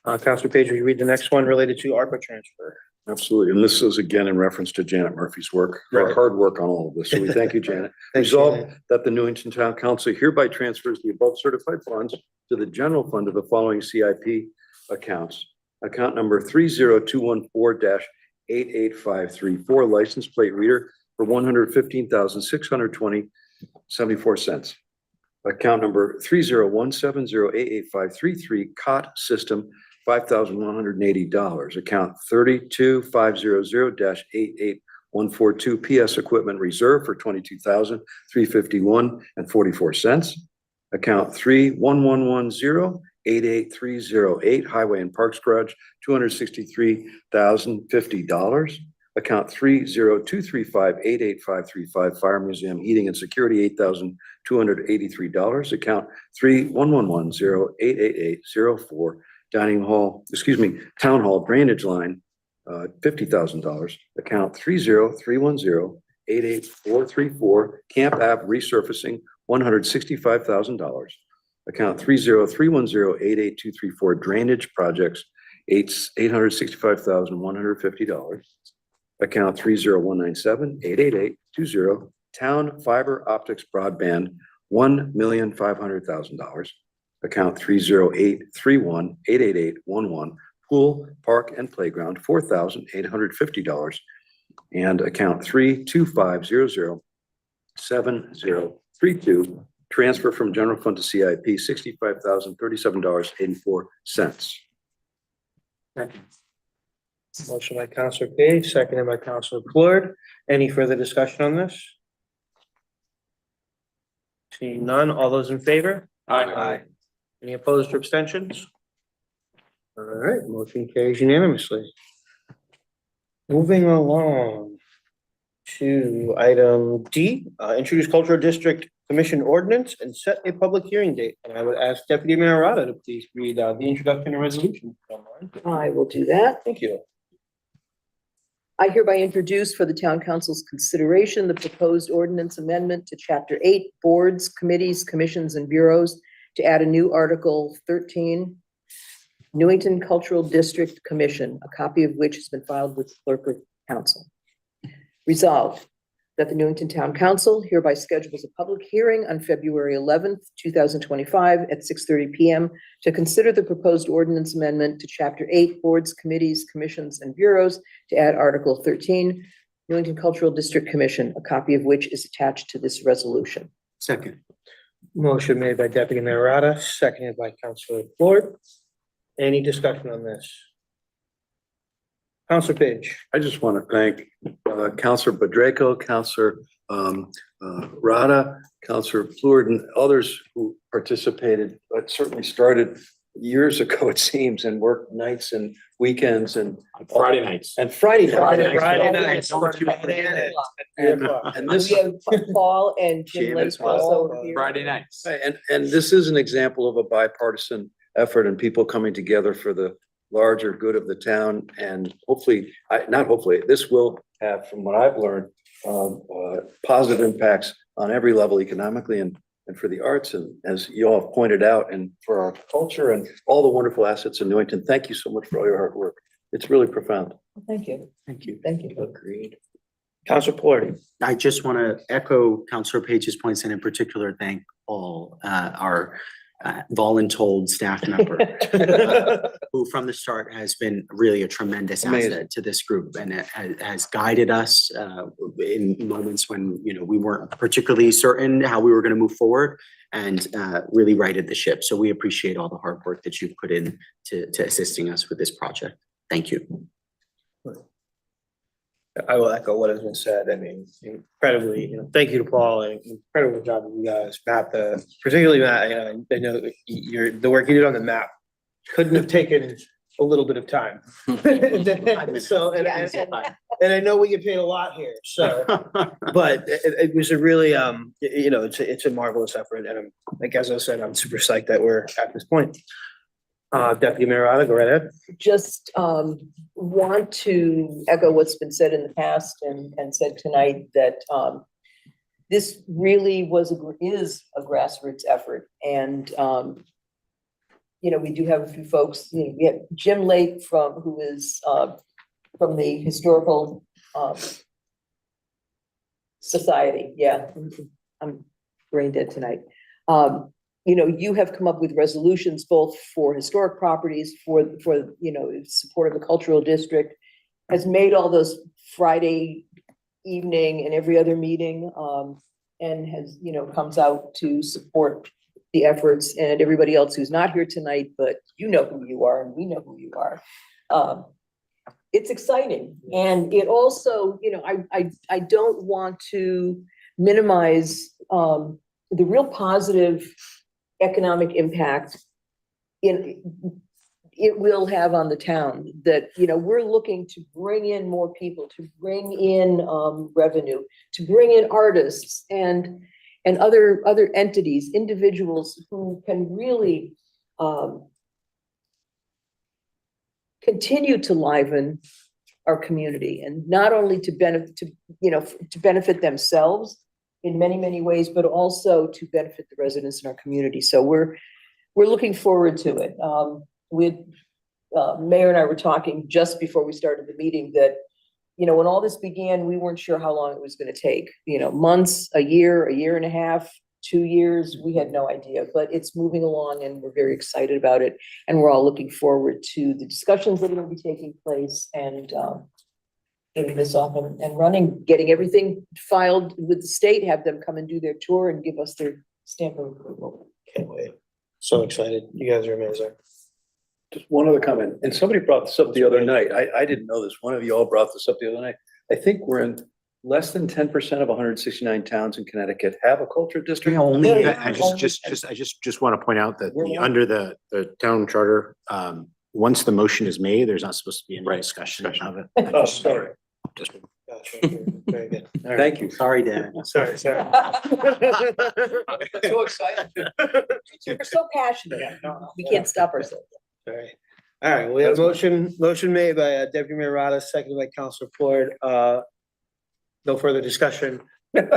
Councilor Page, will you read the next one related to ARPA transfer? Absolutely. And this is again in reference to Janet Murphy's work, her Right. hard work on all of this. So we thank you, Janet. Thanks, Resolved Janet. that the Newington Town Council hereby transfers the above certified funds to the general fund of the following CIP accounts. Account number 30214-88534, license plate reader for $115,620.74. Account number 30170885333, cot system, $5,180. Account 32500-88142, PS equipment reserve for $22,351.44. Account 31110-88308, highway and parks garage, $263,050. Account 30235-88535, fire museum heating and security, $8,283. Account 31110-88804, town hall drainage line, $50,000. Account 30310-88434, Camp Ave resurfacing, $165,000. Account 30310888234 drainage projects, $865,150. Account 30197888820 town fiber optics broadband, $1,500,000. Account 30831888811 pool, park and playground, $4,850. And account 325007032 transfer from general fund to CIP, $65,037.84. Motion by Counselor Page, seconded by Counselor Floyd. Any further discussion on this? Seeing none, all those in favor? Aye. Any opposed or abstentions? All right, motion carries unanimously. Moving along to item D, introduce cultural district commission ordinance and set a public hearing date. And I would ask Deputy Mayor Rada to please read the introduction and resolution. I will do that. Thank you. I hereby introduce for the town council's consideration the proposed ordinance amendment to chapter 8 boards, committees, commissions, and bureaus to add a new article 13, Newington Cultural District Commission, a copy of which has been filed with the clerk of council. Resolved that the Newington Town Council hereby schedules a public hearing on February 11th, 2025 at 6:30 p.m. to consider the proposed ordinance amendment to chapter 8 boards, committees, commissions, and bureaus to add article 13, Newington Cultural District Commission, a copy of which is attached to this resolution. Second. Motion made by Deputy Mayor Rada, seconded by Counselor Floyd. Any discussion on this? Counselor Page. I just want to thank Counselor Badreko, Counselor Rada, Counselor Floyd, and others who participated, but certainly started years ago, it seems, and worked nights and weekends and Friday nights. and Friday nights. Friday nights. And this, We have Paul and Jim Jim as Lake also well. here. Friday nights. and this is an example of a bipartisan effort and people coming together for the larger good of the town. And hopefully, not hopefully, this will have, from what I've learned, positive impacts on every level economically and for the arts. And as you all have pointed out, and for our culture and all the wonderful assets in Newington. Thank you so much for all your hard work. It's really profound. Thank you. Thank you. Thank you. Agreed. Counselor Floyd. I just want to echo Counselor Page's points and in particular, thank all our voluntold staff member who from the start has been really a tremendous Amazing. asset to this group and it has guided us in moments when, you know, we weren't particularly certain how we were going to move forward and really righted the ship. So we appreciate all the hard work that you've put in to assisting us with this project. Thank you. I will echo what has been said. I mean, incredibly, thank you to Paul and incredible job of you guys. Matt, particularly Matt, I know the work you did on the map couldn't have taken a little bit of time. So, and I know we get paid a lot here, so, but it was a really, it's a marvelous effort. And I'm, like, as I said, I'm super psyched that we're at this point. Deputy Mayor Rada, go right ahead. Just want to echo what's been said in the past and said tonight that this really is a grassroots effort. And, we do have a few folks, we have Jim Lake who is from the Historical Society. Yeah, I'm brain dead tonight. You have come up with resolutions both for historic properties, for support of the cultural district, has made all those Friday evening and every other meeting, and has, comes out to support the efforts, and everybody else who's not here tonight, but you know who you are and we know who you are. It's exciting. And it also, I don't want to minimize the real positive economic impact it will have on the town, that, we're looking to bring in more people, to bring in revenue, to bring in artists and other entities, individuals who can really continue to liven our community, and not only to benefit themselves in many, many ways, but also to benefit the residents in our community. So we're we're looking forward to it. With, Mayor and I were talking just before we started the meeting that, you know, when all this began, we weren't sure how long it was gonna take, you know, months, a year and a half, 2 years, we had no idea, but it's moving along and we're very excited about it. And we're all looking forward to the discussions that are gonna be taking place and, getting this off and running, getting everything filed with the state, have them come and do their tour and give us their stamp of approval. Can't wait. So excited. You guys are amazing. Just one other comment, and somebody brought this up the other night. I didn't know this. One of you all brought this up the other night. I think we're in less than 10% of 169 towns in Connecticut have a culture district. Only, Yeah, I just want to point out that under the town charter, once the motion is made, there's not supposed to be any discussion of it. Oh, sorry. Just- Gotcha. Very good. All right. Thank you. Sorry, Dan. Sorry. So excited. We're so passionate. We can't stop ourselves. Sorry. All right, we have motion made by Deputy Mayor Rada, seconded by Councilor Ford. No further discussion. Good.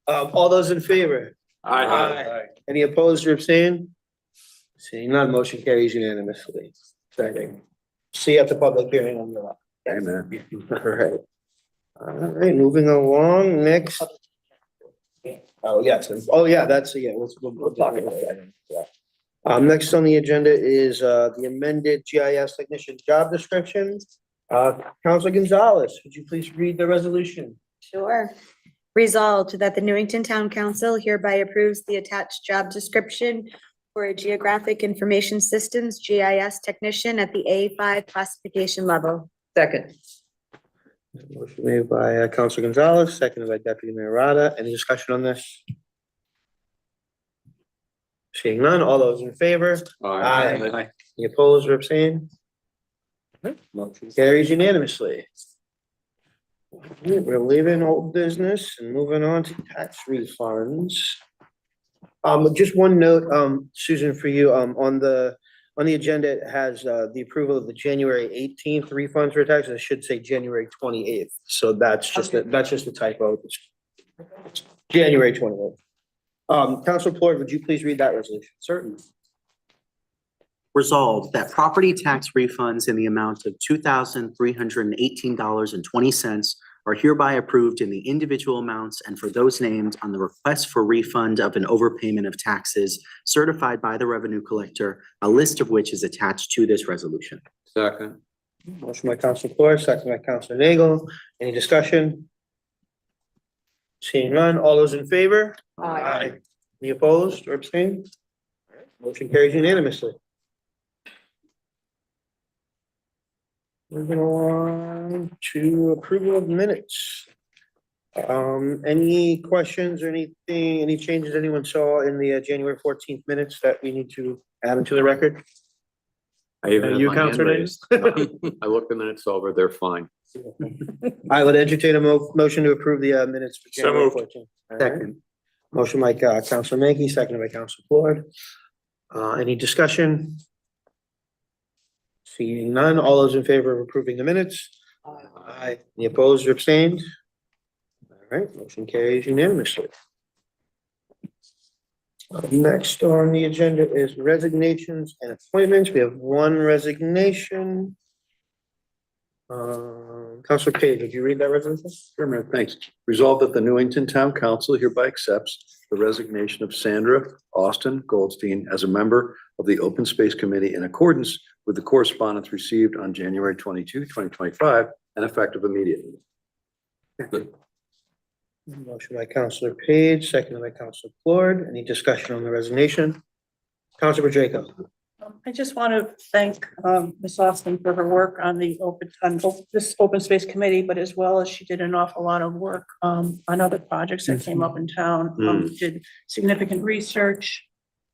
All those in favor? Aye. Any opposed or abstained? Seeing none, motion carries unanimously. Second. See you at the public hearing on the law. Amen. All right, moving along, next. Oh, yes, that's, we'll talk about that. Yeah. Next on the agenda is, the amended GIS technician job description. Councilor Gonzalez, would you please read the resolution? Sure. Resolved that the Newington Town Council hereby approves the attached job description for a Geographic Information Systems GIS technician at the A5 classification level. Second. Motion made by Councilor Gonzalez, seconded by Deputy Mayor Rada. Any discussion on this? Seeing none, all those in favor? Aye. Any opposed or abstained? Motion carries unanimously. We're leaving old business and moving on to tax refunds. Just one note, Susan, for you, on the agenda, it has, the approval of the January 18th refunds for taxes. It should say January 28th. So that's just a typo. It's January 28th. Councilor Plourd, would you please read that resolution? Certainly. Resolved that property tax refunds in the amount of $2,318.20 are hereby approved in the individual amounts and for those named on the request for refund of an overpayment of taxes certified by the revenue collector, a list of which is attached to this resolution. Second. Motion by Councilor Plourd, second by Councilor Nagel. Any discussion? Seeing none, all those in favor? Aye. Any opposed or abstained? Motion carries unanimously. Moving on to approval of minutes. Any questions or anything, any changes anyone saw in the January 14th minutes that we need to add into the record? I even have You, my hand Counselor raised. I looked the minutes over, they're fine. I would entertain a motion to approve the minutes for So January moved. 14th. All right. Second. Motion by Councilor Mankey, seconded by Councilor Ford. Any discussion? Seeing none, all those in favor of approving the minutes? Aye. Any opposed or abstained? All right, motion carries unanimously. Next on the agenda is resignations and appointments. We have one resignation. Councilor Page, would you read that resolution? Sure, Mayor, thanks. Resolved that the Newington Town Council hereby accepts the resignation of Sandra Austin Goldstein as a member of the Open Space Committee in accordance with the correspondence received on January 22, 2025, and effective immediately. Motion by Councilor Page, seconded by Councilor Ford. Any discussion on the resignation? Councilor Draco. I just want to thank Ms. Austin for her work on this open space committee, but as well as she did an awful lot of work on other projects that came up in town. Did significant research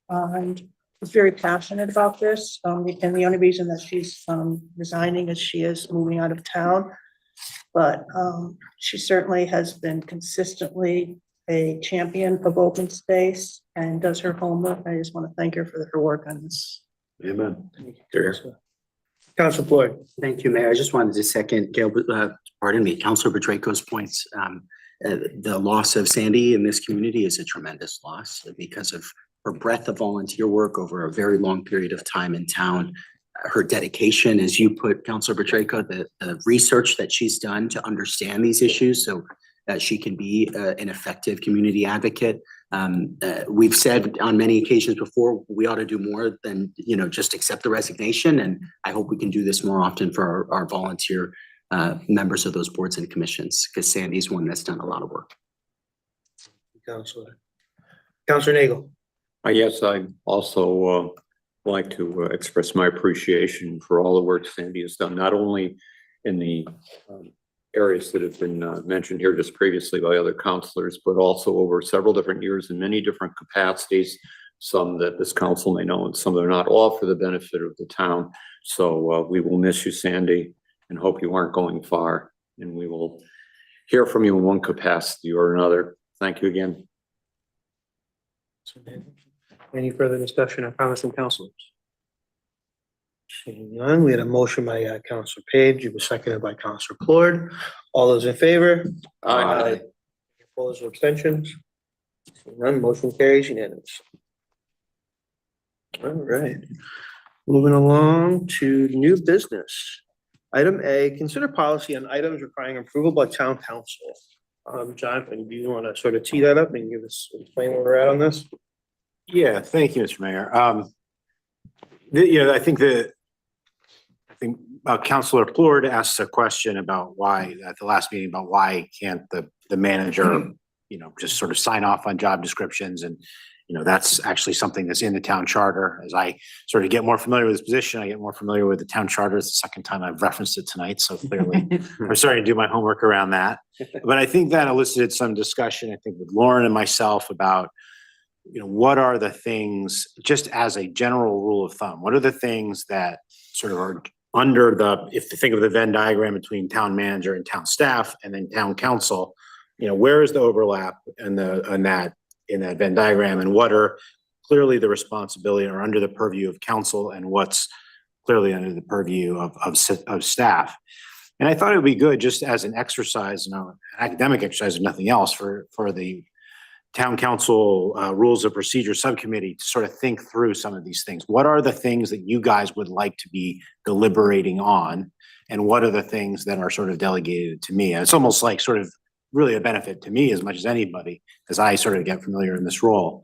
and was very passionate about this. And the only reason that she's resigning is she is moving out of town. But she certainly has been consistently a champion of open space and does her homework. I just want to thank her for her work on this. Amen. Councilor Ford. Thank you, Mayor. I just wanted to second Councilor Bedreiko's points. The loss of Sandy in this community is a tremendous loss because of her breadth of volunteer work over a very long period of time in town, her dedication, as you put, Counselor Petracca, the research that she's done to understand these issues so that she can be an effective community advocate. We've said on many occasions before, we ought to do more than, just accept the resignation. And I hope we can do this more often for our volunteer members of those boards and commissions, because Sandy's one that's done a lot of work. Counselor Nagel. Yes, I also like to express my appreciation for all the work Sandy has done, not only in the areas that have been mentioned here just previously by other counselors, but also over several different years in many different capacities, some that this council may know and some that are not, all for the benefit of the town. So we will miss you, Sandy, and hope you aren't going far. And we will hear from you in one capacity or another. Thank you again. Any further discussion on comments from councilors? Seeing none, we had a motion by Counselor Page. It was seconded by Counselor Clord. All those in favor? Aye. Opposed or abstentions? Seeing none, motion carries unanimous. All right. Moving along to new business. Item A, consider policy on items requiring approval by town council. Jonathan, do you want to sort of tee that up and give us, explain where we're at on this? Yeah, thank you, Mr. Mayor. I think Counselor Plord asked a question about why, at the last meeting, about why can't the manager, just sort of sign off on job descriptions. And, that's actually something that's in the town charter. As I sort of get more familiar with this position, I get more familiar with the town charter. It's the second time I've referenced it tonight. So clearly I'm starting to do my homework around that. But I think that elicited some discussion, I think, with Lauren and myself about, what are the things, just as a general rule of thumb, what are the things that sort of are under if you think of the Venn diagram between town manager and town staff and then town council, where is the overlap in that Venn diagram, and what are clearly the responsibility or under the purview of council and what's clearly under the purview of staff. And I thought it would be good just as an exercise, an academic exercise, if nothing else, for the town council rules of procedure subcommittee to sort of think through some of these things. What are the things that you guys would like to be deliberating on? And what are the things that are sort of delegated to me? And it's almost like sort of really a benefit to me as much as anybody, as I sort of get familiar in this role.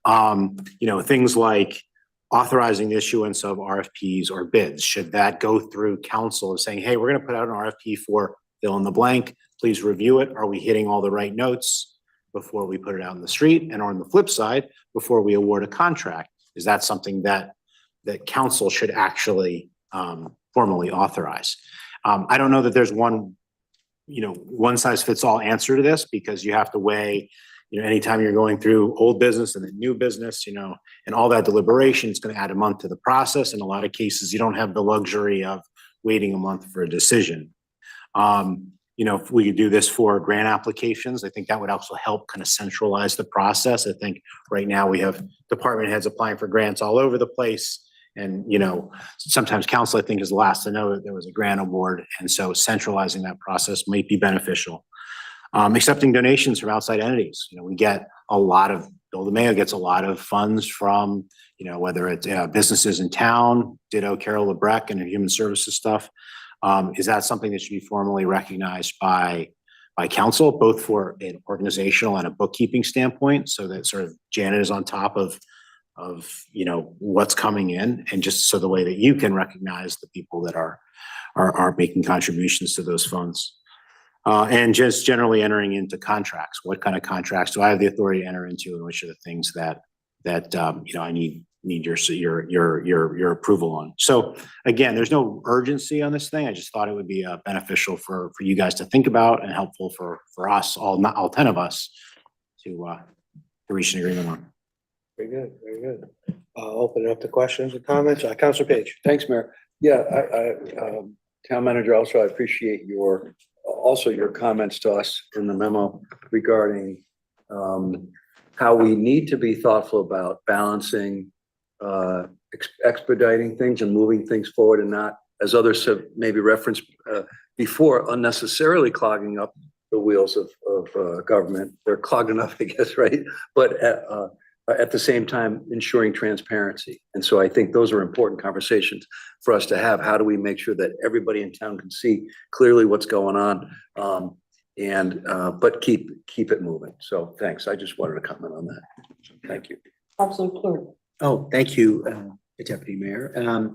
Things like authorizing the issuance of RFPs or bids. Should that go through council of saying, hey, we're going to put out an RFP for fill in the blank, please review it. Are we hitting all the right notes before we put it out in the street? And on the flip side, before we award a contract, is that something that council should actually formally authorize? I don't know that there's one size fits all answer to this, because you have to weigh, anytime you're going through old business and then new business, and all that deliberation is going to add a month to the process. In a lot of cases, you don't have the luxury of waiting a month for a decision. If we could do this for grant applications, I think that would also help kind of centralize the process. I think right now we have department heads applying for grants all over the place. And, sometimes council, I think, is the last to know that there was a grant award. And so centralizing that process might be beneficial. Accepting donations from outside entities. We get a lot of, Bill DeMayo gets a lot of funds from, whether it's businesses in town, ditto Carol LeBrecq and human services stuff. Is that something that should be formally recognized by council, both for an organizational and a bookkeeping standpoint, so that sort of Janet is on top of what's coming in, and just so the way that you can recognize the people that are making contributions to those funds. And just generally entering into contracts. What kind of contracts do I have the authority to enter into, and which are the things that I need your approval on? So again, there's no urgency on this thing. I just thought it would be beneficial for you guys to think about, and helpful for us, all 10 of us, to reach an agreement on. Very good, very good. I'll open it up to questions and comments. Counselor Page. Thanks, Mayor. Yeah, Town Manager, also, I appreciate your comments to us in the memo regarding how we need to be thoughtful about balancing expediting things and moving things forward, and not, as others have maybe referenced before, unnecessarily clogging up the wheels of government. They're clogged enough, I guess, right? But at the same time ensuring transparency. And so I think those are important conversations for us to have. How do we make sure that everybody in town can see clearly what's going on? But keep it moving. So thanks. I just wanted to comment on that. Thank you. Absolute clerk. Oh, thank you, Deputy Mayor.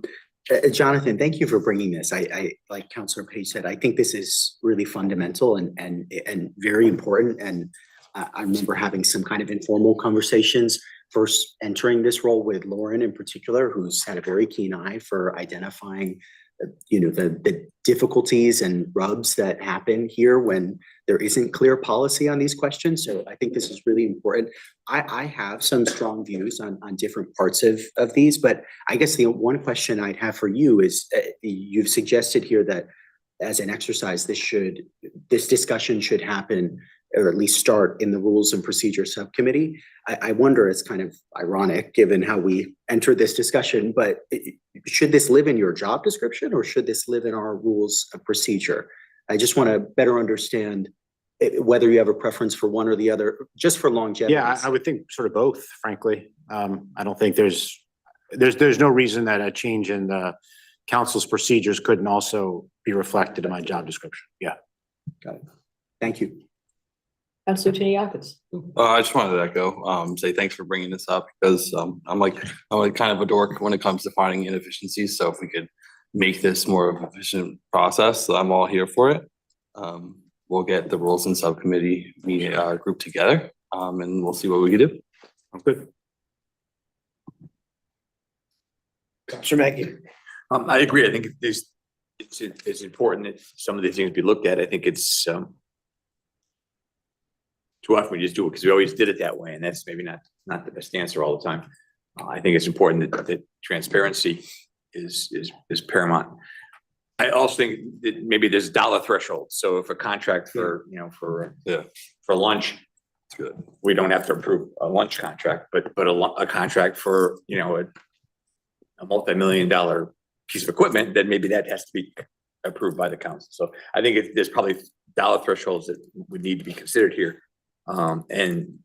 Jonathan, thank you for bringing this. I, like Councilor Page said, I think this is really fundamental and very important. And I remember having some kind of informal conversations first entering this role with Lauren in particular, who's had a very keen eye for identifying the difficulties and rubs that happen here when there isn't clear policy on these questions. So I think this is really important. I have some strong views on different parts of these, but I guess the one question I'd have for you is you've suggested here that as an exercise, this discussion should happen or at least start in the Rules and Procedure Subcommittee. I wonder, it's kind of ironic given how we entered this discussion, but should this live in your job description or should this live in our rules of procedure? I just want to better understand whether you have a preference for one or the other, just for longevity. Yeah, I would think sort of both, frankly. I don't think there's no reason that a change in the council's procedures couldn't also be reflected in my job description. Yeah. Got it. Thank you. Councilor Chiniakis. I just wanted to echo, say thanks for bringing this up because I'm like kind of a dork when it comes to finding inefficiencies. So if we could make this more of an efficient process, I'm all here for it. We'll get the rules and subcommittee group together and we'll see what we can do. I'm good. Councilor Maggie. I agree. I think it's important that some of these things be looked at. I think it's too often we just do it because we always did it that way, and that's maybe not the best answer all the time. I think it's important that transparency is paramount. I also think that maybe there's dollar thresholds. So if a contract for lunch, we don't have to approve a lunch contract, but a contract for a multi-million-dollar piece of equipment, then maybe that has to be approved by the council. So I think there's probably dollar thresholds that would need to be considered here. And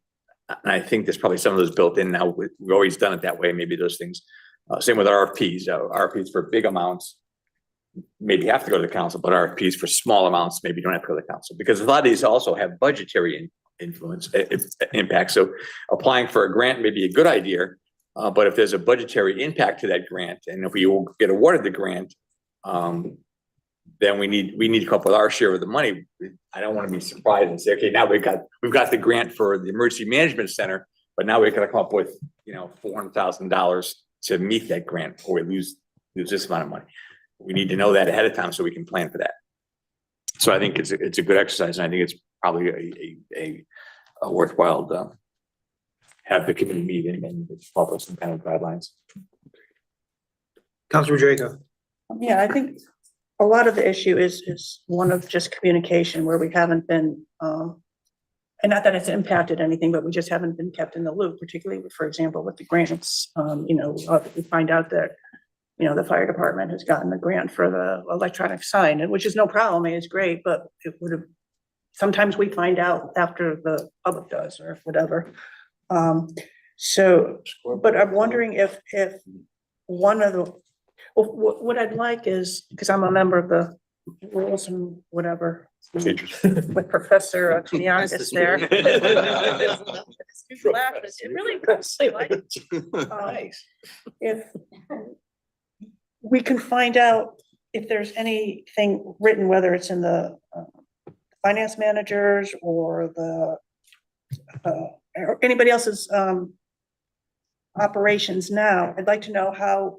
I think there's probably some of those built in now. We've always done it that way. Maybe those things, same with RFPs. RFPs for big amounts maybe have to go to the council, but RFPs for small amounts maybe don't have to go to the council because a lot of these also have budgetary impact. So applying for a grant may be a good idea, but if there's a budgetary impact to that grant, and if we get awarded the grant, then we need to come up with our share of the money. I don't want to be surprised and say, okay, now we've got the grant for the emergency management center, but now we're going to come up with $400,000 to meet that grant, or we lose this amount of money. We need to know that ahead of time so we can plan for that. So I think it's a good exercise, and I think it's probably a worthwhile have the committee meeting and come up with some kind of guidelines. Councilor Draco. Yeah, I think a lot of the issue is one of just communication where we haven't been, and not that it's impacted anything, but we just haven't been kept in the loop, particularly with, for example, with the grants. We find out that, the fire department has gotten the grant for the electronic sign, which is no problem. I mean, it's great, but it would have, sometimes we find out after the public does or whatever. But I'm wondering if one of the, what I'd like is, because I'm a member of the rules and whatever, with Professor Chiniakis there. It really does. Nice. If we can find out if there's anything written, whether it's in the finance managers or or anybody else's operations now, I'd like to know how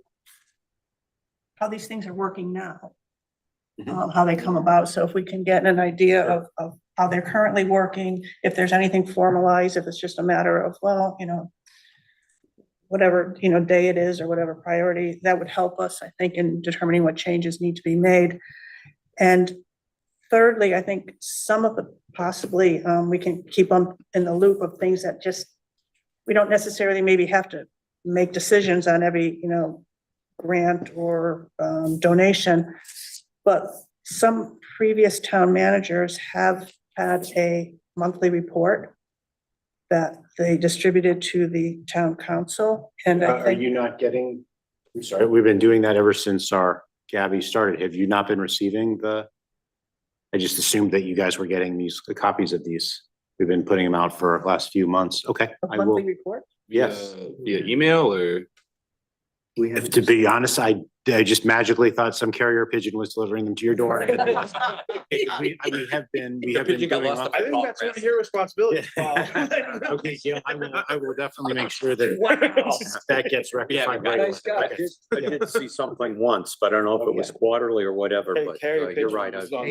these things are working now, how they come about. So if we can get an idea of how they're currently working, if there's anything formalized, if it's just a matter of, well, whatever, day it is or whatever priority, that would help us, I think, in determining what changes need to be made. And thirdly, I think some of the possibly we can keep them in the loop of things that just, we don't necessarily maybe have to make decisions on every, grant or donation, but some previous town managers have had a monthly report that they distributed to the town council, and I Are think. you not getting, I'm sorry, we've been doing that ever since our Gabby started. Have you not been receiving I just assumed that you guys were getting the copies of these. We've been putting them out for the last few months. Okay, A I will, monthly report? yes. Via email or? We have To be honest, I just magically thought some carrier pigeon was delivering them to your door. We have been doing. I think that's one of your responsibilities. Okay, yeah, I will definitely make sure that that gets rectified. right Nice away. guy. Okay. I did see something once, but I don't know if it was quarterly or whatever, but you're right. But as part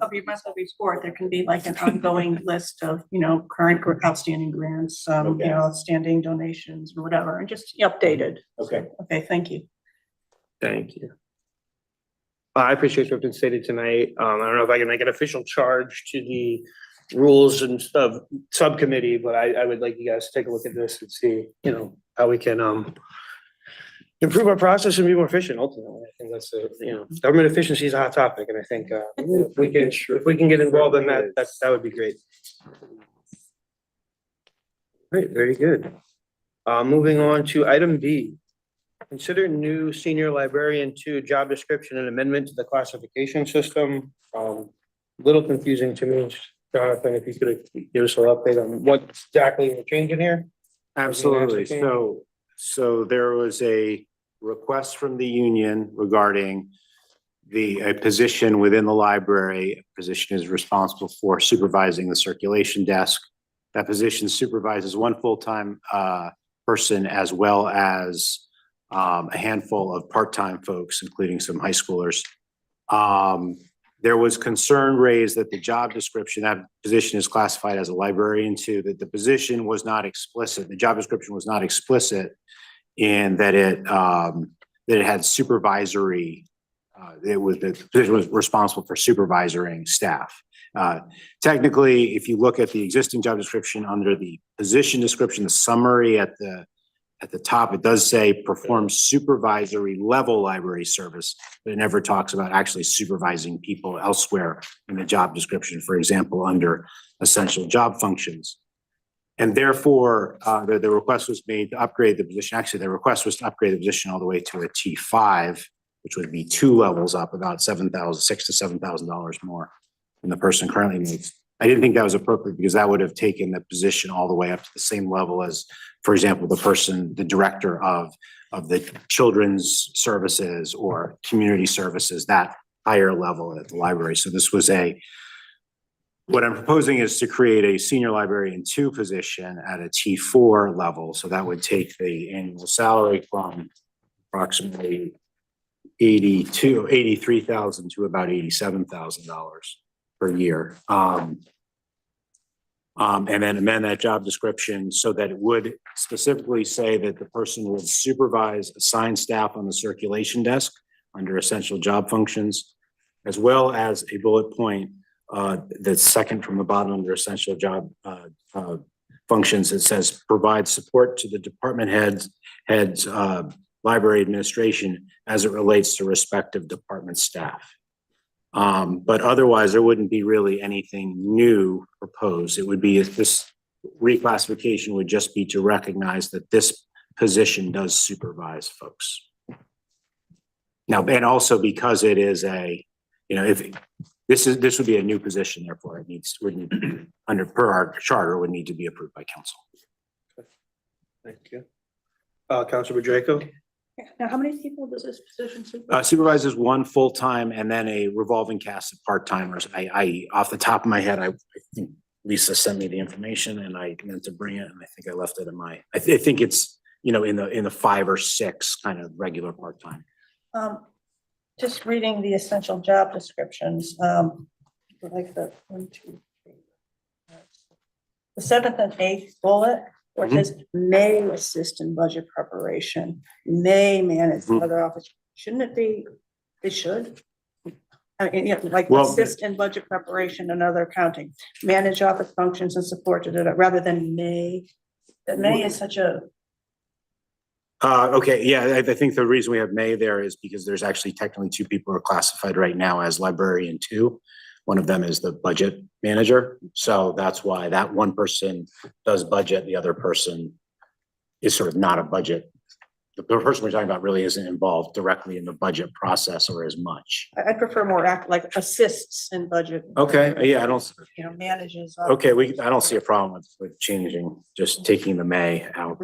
of your monthly report, there can be like an ongoing list of, current outstanding grants, outstanding donations or whatever, and just updated. Okay. Okay, thank you. Thank you. I appreciate what's been stated tonight. I don't know if I can make an official charge to the rules and stuff subcommittee, but I would like you guys to take a look at this and see, how we can improve our process and be more efficient ultimately. I think that's government efficiency is a hot topic, and I think if we can get involved in that would be great. Great, very good. Moving on to item B. Consider new senior librarian 2 job description and amendment to the classification system. Little confusing to me, Jonathan, if you could give us an update on what exactly you're changing here? Absolutely. So there was a request from the union regarding a position within the library. A position is responsible for supervising the circulation desk. That position supervises one full-time person as well as a handful of part-time folks, including some high schoolers. There was concern raised that the job description, that position is classified as a librarian 2, that the position was not explicit. The job description was not explicit in that it had supervisory. The position was responsible for supervising staff. Technically, if you look at the existing job description under the position description, the summary at the top, it does say perform supervisory level library service, but it never talks about actually supervising people elsewhere in the job description, for example, under essential job functions. And therefore, the request was made to upgrade the position. Actually, the request was to upgrade the position all the way to a T5, which would be 2 levels up, about $6,000 to $7,000 more than the person currently makes. I didn't think that was appropriate because that would have taken the position all the way up to the same level as, for example, the director of the children's services or community services, that higher level at the library. So this was what I'm proposing is to create a senior librarian 2 position at a T4 level. So that would take the annual salary from approximately $83,000 to about $87,000 per year. And then amend that job description so that it would specifically say that the person would supervise assigned staff on the circulation desk under essential job functions, as well as a bullet point that's second from the bottom under essential job functions. It says provide support to the department heads, library administration as it relates to respective department staff. But otherwise, there wouldn't be really anything new proposed. It would be if this reclassification would just be to recognize that this position does supervise folks. Now, and also because it is if this would be a new position, therefore it would need under per our charter would need to be approved by council. Thank you. Councilor Draco? Now, how many people does this position supervise? Supervises 1 full-time and then a revolving cast of part-timers. I off the top of my head, I think Lisa sent me the information and I meant to bring it and I think I left it in I think it's, in the 5 or 6 kind of regular part-time. Just reading the essential job descriptions, like the 1, 2, 3. The 7th and 8th bullet, where it says may assist in budget preparation, may manage other office. Shouldn't it be, it should? I mean, assist in budget preparation and other accounting, manage office functions and support, rather than may. That may is such a. Okay, yeah, I think the reason we have may there is because there's actually technically 2 people who are classified right now as librarian 2. One of them is the budget manager. So that's why that one person does budget, the other person is sort of not a budget. The person we're talking about really isn't involved directly in the budget process or as much. I prefer more act like assists in budget. Okay, yeah, I don't, You know, manages. okay, I don't see a problem with changing, just taking the may out.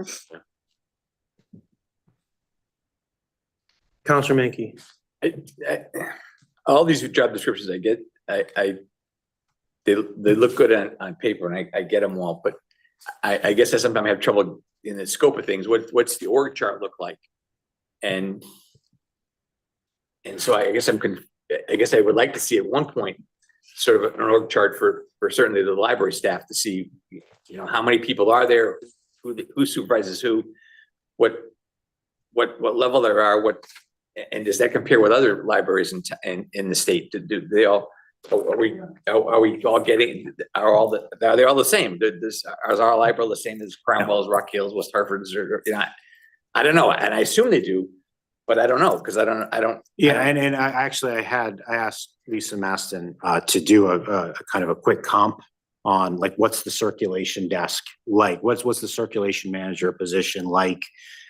Counselor Menke. All these job descriptions I get, they look good on paper and I get them all, but I guess I sometimes have trouble in the scope of things. What's the org chart look like? And so I guess I guess I would like to see at one point sort of an org chart for certainly the library staff to see, you know, how many people are there, who supervises who, what level there are, and does that compare with other libraries in the state? Do they all, are we all getting, are they all the same? Is our library the same as Cromwell's, Rock Hills, West Hartford's, or, you know, I don't know, and I assume they do, but I don't know, because I don't. Yeah, and I asked Lisa Maston to do a kind of a quick comp on like, what's the circulation desk like? What's the circulation manager position like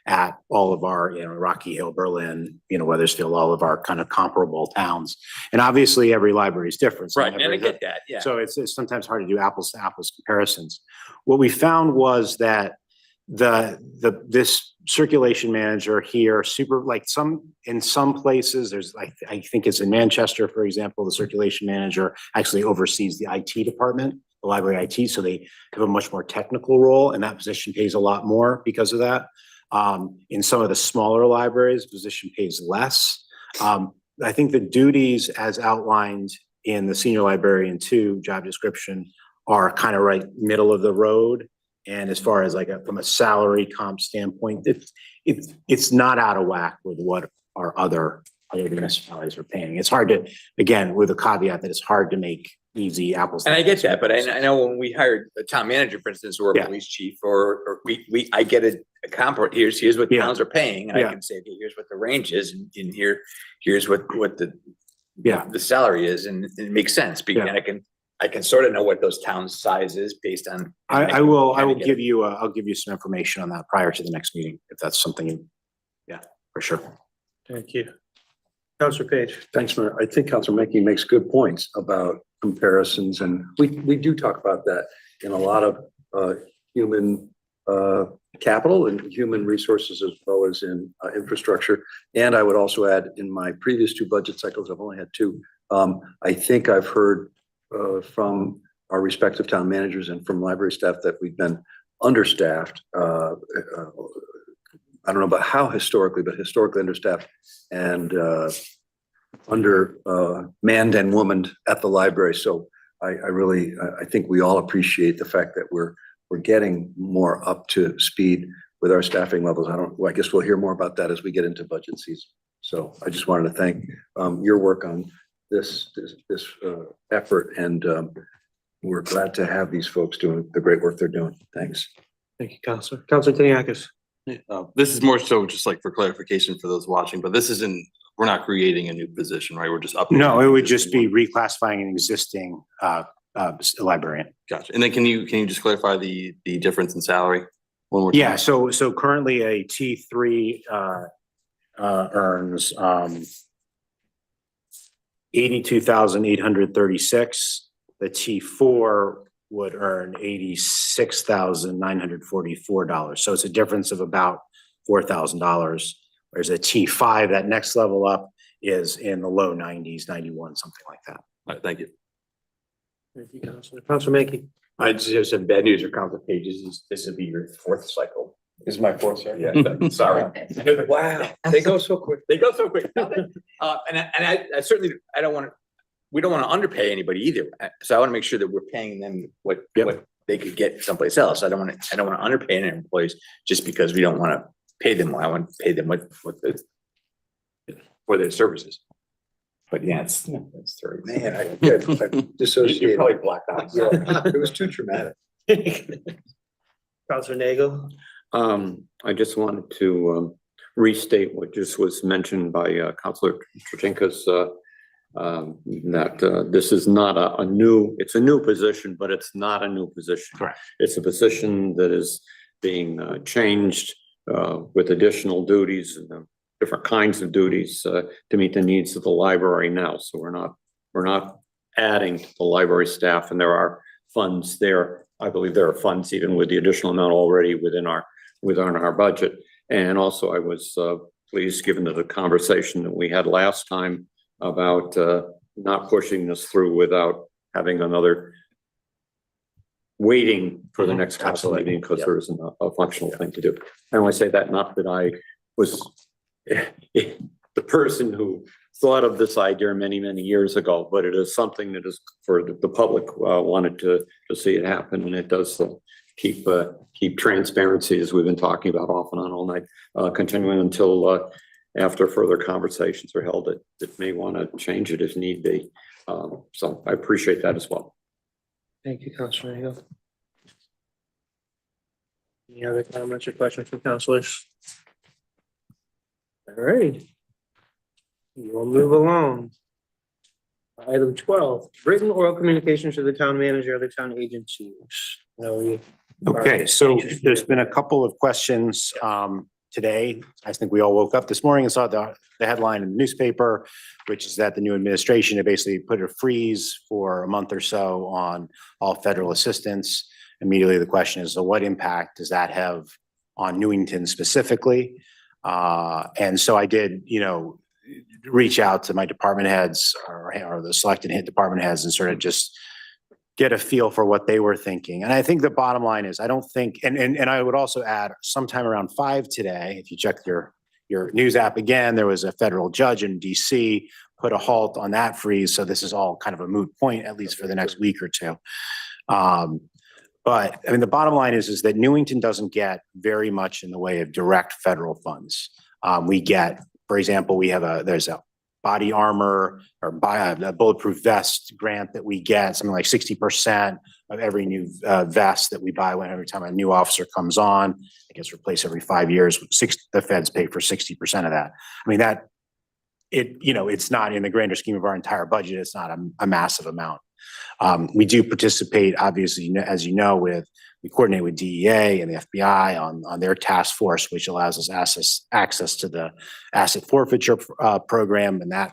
at all of our, you know, Rocky Hill, Berlin, you know, Weathersfield, all of our kind of comparable towns. And obviously every library is different. So Right, and I get that, yeah. So it's sometimes hard to do apples to apples comparisons. What we found was that this circulation manager here, in some places, there's like, I think it's in Manchester, for example, the circulation manager actually oversees the IT department, the library IT. So they have a much more technical role, and that position pays a lot more because of that. In some of the smaller libraries, the position pays less. I think the duties as outlined in the senior librarian 2 job description are kind of right middle of the road. And as far as like from a salary comp standpoint, it's not out of whack with what our other municipalities are paying. It's hard to, again, with a caveat that it's hard to make easy apples. And I get that, but I know when we hired a town manager, for instance, or a police chief, or I get a comp, here's what towns are paying, and I can say, okay, here's what the range is, and here's what the salary is, and it makes sense, because I can sort of know what those towns' size is based on. I will give you, I'll give you some information on that prior to the next meeting, if that's something, for sure. Thank you. Counselor Page. Thanks, Mayor. I think Counselor Menke makes good points about comparisons, and we do talk about that in a lot of human capital and human resources, as well as in infrastructure. And I would also add, in my previous 2 budget cycles, I've only had 2. I think I've heard from our respective town managers and from library staff that we've been understaffed. I don't know about how historically, but historically understaffed and under manned and womaned at the library. So I think we all appreciate the fact that we're getting more up to speed with our staffing levels. I guess we'll hear more about that as we get into budget season. So I just wanted to thank your work on this effort, and we're glad to have these folks doing the great work they're doing. Thanks. Thank you, Counselor. Counselor Tiniakis. This is more so just like for clarification for those watching, but we're not creating a new position, right? We're just up. No, it would just be reclassifying an existing librarian. Gotcha. And then can you just clarify the difference in salary? One more time? Yeah, so currently a T3 earns $82,836. The T4 would earn $86,944. So it's a difference of about $4,000. Whereas a T5, that next level up, is in the low 90s, 91, something like that. All right, thank you. Thank you, Counselor. Counselor Menke. I just have some bad news for Counselor Pages. This will be your 4th cycle. This is my 4th, sir. Yeah, sorry. Wow, they go so quick. They go so quick. And I certainly, we don't want to underpay anybody either. So I want to make sure that we're paying them what they could get someplace else. I don't want to underpay any employees just because we don't want to pay them. I want to pay them for their services. But yeah, it's 30. Man, I dissociated. You're probably blacked out. Yeah, it was too traumatic. Counselor Nagel. I just wanted to restate what just was mentioned by Councilor Trochenko's This is not a new, it's a new position, but it's not a new position. Correct. It's a position that is being changed with additional duties and different kinds of duties to meet the needs of the library now. So we're not adding to the library staff, and there are funds there. I believe there are funds even with the additional amount already within our budget. And also I was pleased, given the conversation that we had last time about not pushing this through without having another waiting for the next council meeting, because there isn't a functional thing to do. I only say that not that I was the person who thought of this idea many, many years ago, but it is something that is for the public wanted to see it happen, and it does keep transparency, as we've been talking about off and on all night, continuing until after further conversations are held that may want to change it if need be. So I appreciate that as well. Thank you, Councilor Hill. Any other comments or questions from councilors? All right. We'll move along. Item 12, written oral communications to the town manager of the town agencies. Okay, so there's been a couple of questions today. I think we all woke up this morning and saw the headline in the newspaper, which is that the new administration had basically put a freeze for a month or so on all federal assistance. Immediately the question is, so what impact does that have on Newington specifically? And so I did, reach out to my department heads or the selected department heads and sort of just get a feel for what they were thinking. And I think the bottom line is, I don't think, and I would also add, sometime around 5 today, if you check your news app again, there was a federal judge in DC put a halt on that freeze. So this is all kind of a moot point, at least for the next week or two. But I mean, the bottom line is that Newington doesn't get very much in the way of direct federal funds. We get, for example, there's a body armor or a bulletproof vest grant that we get, something like 60% of every new vest that we buy every time a new officer comes on. It gets replaced every 5 years. The feds pay for 60% of that. I mean, it's not in the grander scheme of our entire budget. It's not a massive amount. We do participate, obviously, as you know, we coordinate with DEA and the FBI on their task force, which allows us access to the asset forfeiture program, and that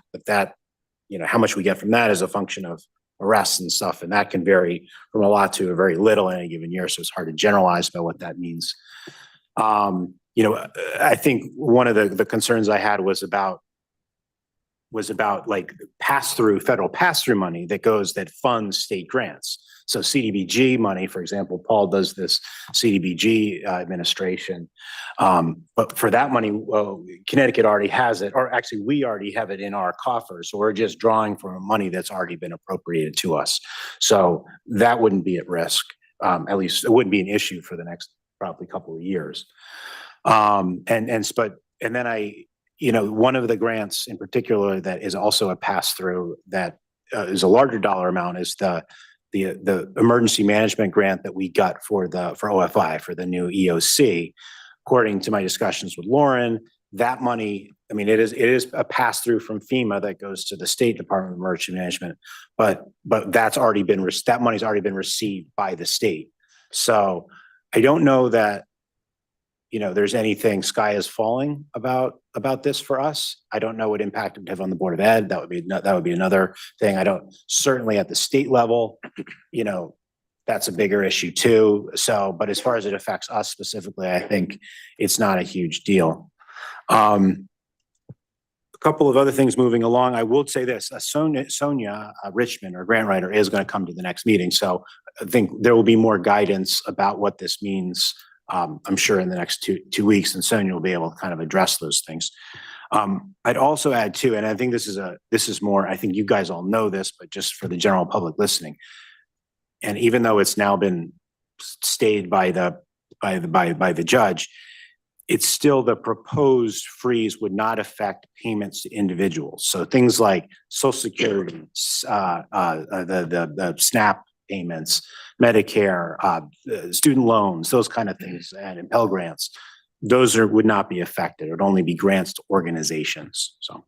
how much we get from that is a function of arrests and stuff, and that can vary from a lot to a very little in any given year. So it's hard to generalize about what that means. I think one of the concerns I had was about like federal pass-through money that funds state grants. So CDBG money, for example, Paul does this CDBG administration. But for that money, Connecticut already has it, or actually we already have it in our coffers. So we're just drawing from money that's already been appropriated to us. So that wouldn't be at risk. At least it wouldn't be an issue for the next probably couple of years. And then one of the grants in particular that is also a pass-through that is a larger dollar amount is the emergency management grant that we got for OFI, for the new EOC. According to my discussions with Lauren, that money, I mean, it is a pass-through from FEMA that goes to the State Department of Emergency Management, but that money's already been received by the state. So I don't know that there's anything sky is falling about this for us. I don't know what impact it would have on the Board of Ed. That would be another thing. Certainly at the state level, that's a bigger issue too. So, but as far as it affects us specifically, I think it's not a huge deal. A couple of other things moving along. I will say this, Sonia Richmond, our grant writer, is going to come to the next meeting. So I think there will be more guidance about what this means. I'm sure in the next two weeks, and Sonia will be able to kind of address those things. I'd also add too, and I think this is more, I think you guys all know this, but just for the general public listening, and even though it's now been stayed by the judge, it's still the proposed freeze would not affect payments to individuals. So things like Social Security, the SNAP payments, Medicare, student loans, those kind of things, and Pell grants, those would not be affected. It would only be grants to organizations. So,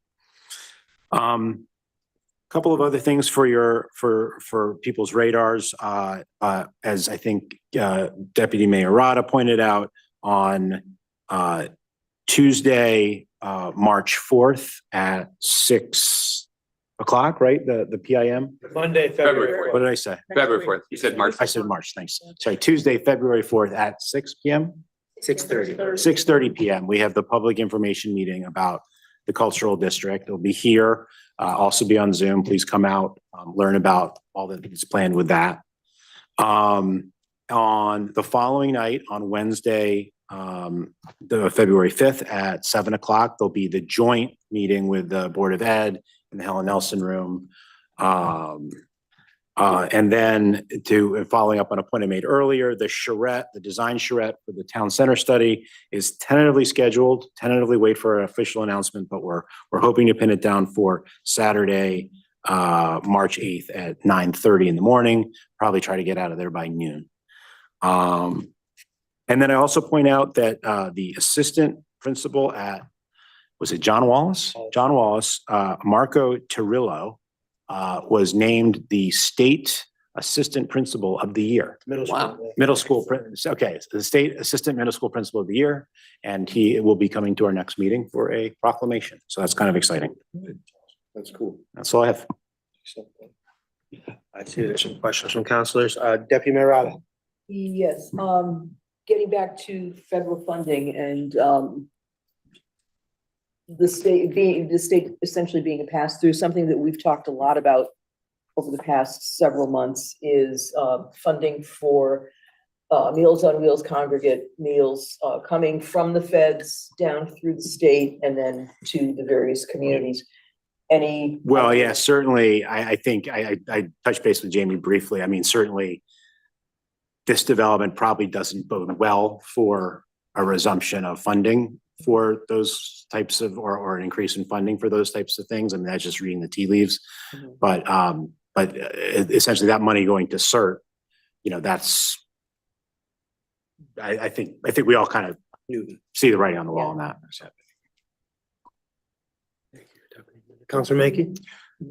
Couple of other things for for people's radars, as I think, Deputy Mayor Rada pointed out on, Tuesday, March 4th at 6 o'clock, right? The PIM? Monday, February. What did I say? February 4th, you said March. I said March, thanks. Sorry, Tuesday, February 4th at 6 PM? 6:30. 6:30 PM. We have the public information meeting about the cultural district. It'll be here, also be on Zoom. Please come out, learn about all that is planned with that. On the following night, on Wednesday, the February 5th at 7 o'clock, there'll be the joint meeting with the Board of Ed in the Helen Nelson Room. And then following up on a point I made earlier, the charrette, the design charrette for the town center study is tentatively scheduled, tentatively wait for an official announcement, but we're hoping to pin it down for Saturday, March 8th at 9:30 in the morning, probably try to get out of there by noon. And then I also point out that the assistant principal at, was it John Wallace? John Wallace, Marco Torillo, was named the state assistant principal of the year. Middle school, okay, so the state assistant middle school principal of the year, and he will be coming to our next meeting for a proclamation. So that's kind of exciting. That's cool. That's all I have. I see there's some questions from counselors. Deputy Mayor Rada. Yes, getting back to federal funding and, the state essentially being a pass-through, something that we've talked a lot about over the past several months is, funding for, Meals on Wheels congregate meals, coming from the feds down through the state and then to the various communities. Any? Well, yeah, certainly. I think I touched base with Jamie briefly. I mean, certainly this development probably doesn't bode well for a resumption of funding for those types of, or an increase in funding for those types of things. I mean, that's just reading the tea leaves. But essentially that money going to CERT, you know, that's, I think we all kind of see the writing on the wall on that. Counselor Mackey?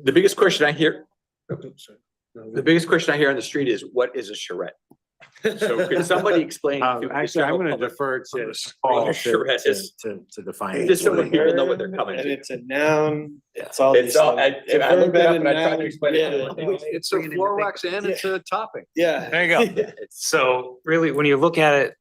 The biggest question I hear on the street is, what is a charrette? So could somebody explain? to Actually, I'm going to public defer to what Paul a charrette is? to define. Just so that people know what they're coming And to. it's a noun. It's all. It's all, I looked it up and I tried to explain it. It's a floor wax and it's a topping. Yeah. There you go. So really, when you look at it,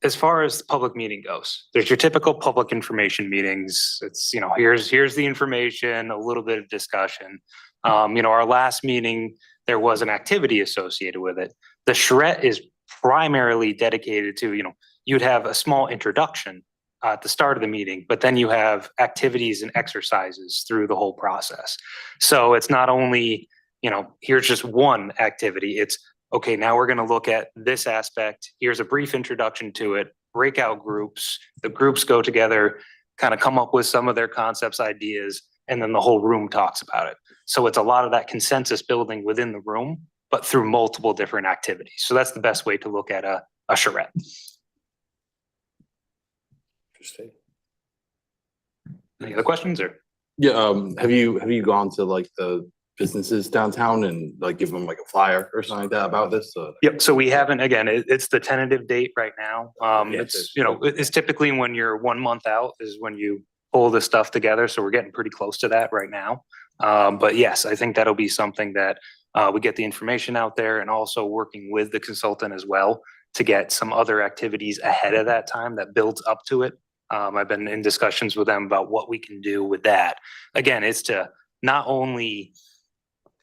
as far as the public meeting goes, there's your typical public information meetings. It's, you know, here's the information, a little bit of discussion. You know, our last meeting, there was an activity associated with it. The charrette is primarily dedicated to, you know, you'd have a small introduction at the start of the meeting, but then you have activities and exercises through the whole process. So it's not only, you know, here's just one activity. It's, okay, now we're going to look at this aspect. Here's a brief introduction to it, breakout groups. The groups go together, kind of come up with some of their concepts, ideas, and then the whole room talks about it. So it's a lot of that consensus building within the room, but through multiple different activities. So that's the best way to look at a charrette. Interesting. Any other questions or? Yeah, have you gone to like the businesses downtown and like give them like a flyer or something like that about this? Yep, so we haven't, again, it's the tentative date right now. It's, you know, it's typically when you're 1 month out is when you pull this stuff together. So we're getting pretty close to that right now. But yes, I think that'll be something that we get the information out there, and also working with the consultant as well to get some other activities ahead of that time that builds up to it. I've been in discussions with them about what we can do with that. Again, it's to not only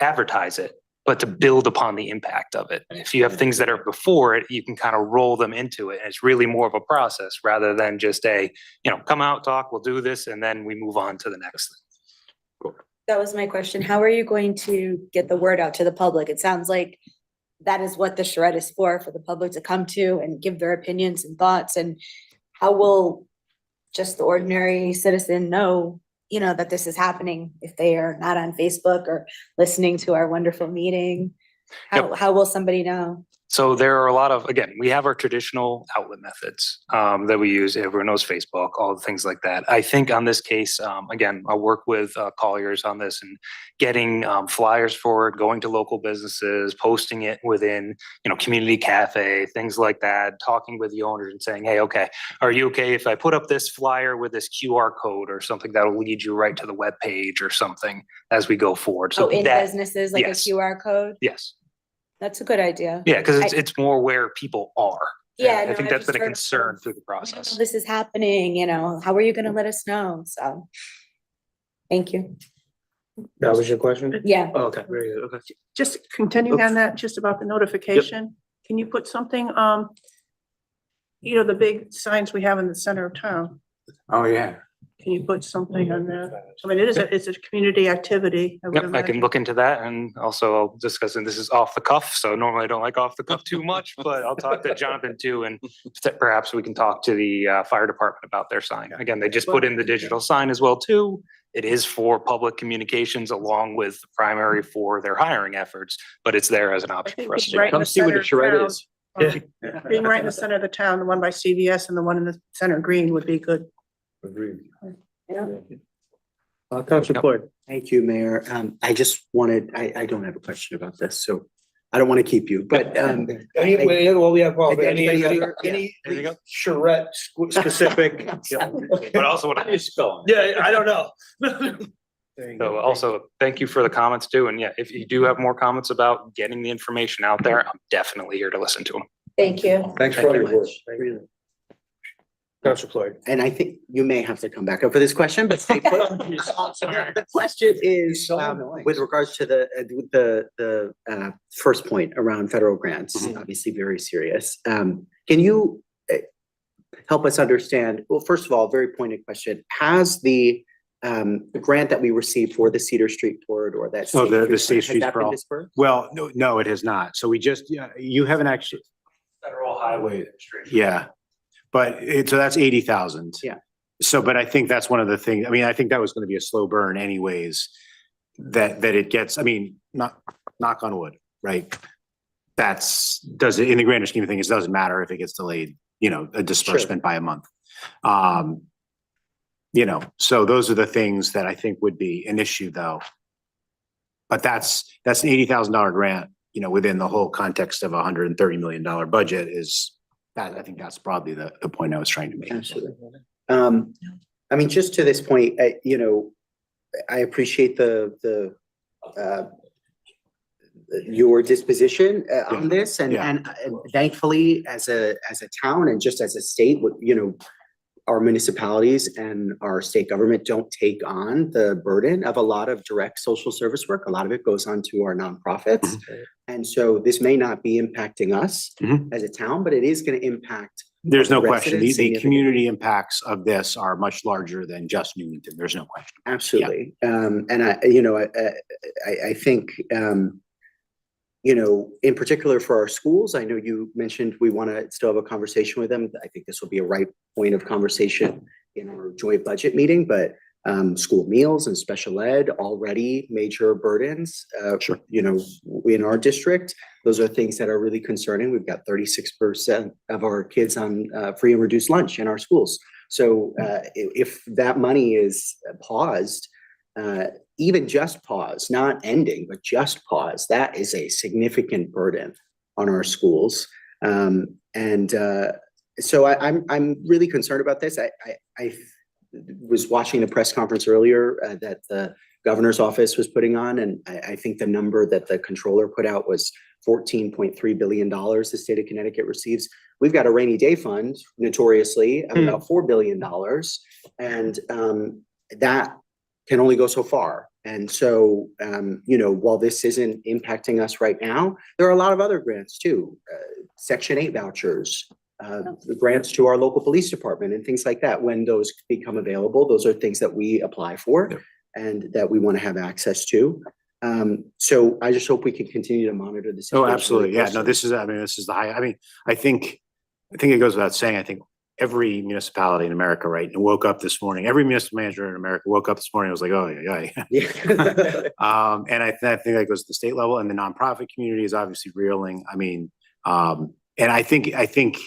advertise it, but to build upon the impact of it. If you have things that are before it, you can kind of roll them into it. And it's really more of a process rather than just a, you know, come out, talk, we'll do this, and then we move on to the next thing. That was my question. How are you going to get the word out to the public? It sounds like that is what the charrette is for the public to come to and give their opinions and thoughts. And how will just the ordinary citizen know, you know, that this is happening if they are not on Facebook or listening to our wonderful meeting? How will somebody know? So there are a lot of, again, we have our traditional outlet methods that we use. Everyone knows Facebook, all the things like that. I think on this case, again, I'll work with Colliers on this and getting flyers for it, going to local businesses, posting it within, community cafe, things like that, talking with the owners and saying, hey, okay, are you okay if I put up this flyer with this QR code or something that'll lead you right to the web page or something as we go forward? So Oh, in that, businesses, like a yes. QR code? Yes. That's a good idea. Yeah, because I- it's more where people are. Yeah, I no, think I've that's been just a heard of concern some- through the We don't know process. This is happening, how are you gonna let us know? So. Thank you. That was your question? Yeah. Oh, okay, very good, okay. Just continuing on that, just about the notification, can you put something, the big signs we have in the center of town? Oh, yeah. Can you put something on that? I mean, it's a community activity. would Yep, I can imagine. look into that and also I'll discuss, and this is off the cuff, so normally I don't like off the cuff too much, but I'll talk to Jonathan too, and perhaps we can talk to the fire department about their sign. Again, they just put in the digital sign as well too. It is for public communications along with the primary for their hiring efforts, but it's there as an I option think for us. being to right in Come the see what center a of charrette town, is. being right in the center of the town, the one by CVS and the one in the center green would be good. Agreed. Councilor Floyd. Thank you, Mayor. I just wanted, I don't have a question about this, so I don't want to keep you, but Well, we have, Anybody other- any There you go. charrette specific. But also what I Yeah, I don't know. So also, thank you for the comments too. And yeah, if you do have more comments about getting the information out there, I'm definitely here to listen to them. Thank you. Thanks for all very your work. much. Really. Councilor Floyd. And I think you may have to come back up for this question, but stay put. The question is, with regards to the first point around federal grants, obviously very serious. Can you help us understand, well, first of all, very pointed question, has the grant that we received for the Cedar Street corridor, that. Oh, the State Has Street that been sprawl. dispersed? Well, no, it has not. So we just, you haven't actually, Federal Highway Administration. yeah. But so that's 80,000. Yeah. So, but I think that's one of the things, I mean, I think that was going to be a slow burn anyways, that it gets, I mean, knock on wood, right? In the grander scheme of things, it doesn't matter if it gets delayed, a disbursement by a month. So those are the things that I think would be an issue though. But that's an $80,000 grant, within the whole context of $130 million budget is, I think that's probably the point I was trying to make. Absolutely. I mean, just to this point, I appreciate your disposition on this, and thankfully, as a town and just as a state, our municipalities and our state government don't take on the burden of a lot of direct social service work. A lot of it goes on to our nonprofits. And so this may not be impacting us as a town, but it is going to impact. There's no question. residents The significantly. community impacts of this are much larger than just Newington. There's no question. Absolutely. And I think, in particular for our schools, I know you mentioned we want to still have a conversation with them. I think this will be a right point of conversation in our joint budget meeting, but school meals and special ed, already major burdens, in our district. Those are things that are really concerning. We've got 36% of our kids on free and reduced lunch in our schools. So if that money is paused, even just pause, not ending, but just pause, that is a significant burden on our schools. So I'm really concerned about this. I was watching the press conference earlier that the governor's office was putting on, and I think the number that the controller put out was $14.3 billion the state of Connecticut receives. We've got a rainy day fund, notoriously, of about $4 billion. And that can only go so far. And so, while this isn't impacting us right now, there are a lot of other grants too. Section 8 vouchers, grants to our local police department and things like that. When those become available, those are things that we apply for and that we want to have access to. So I just hope we can continue to monitor this. Oh, absolutely. Yeah, no, this is the high, I think it goes without saying, I think every municipality in America, right, and woke up this morning, every municipal manager in America woke up this morning, and was like, oh, yeah. And I think that goes to the state level, and the nonprofit community is obviously reeling. I mean, And I think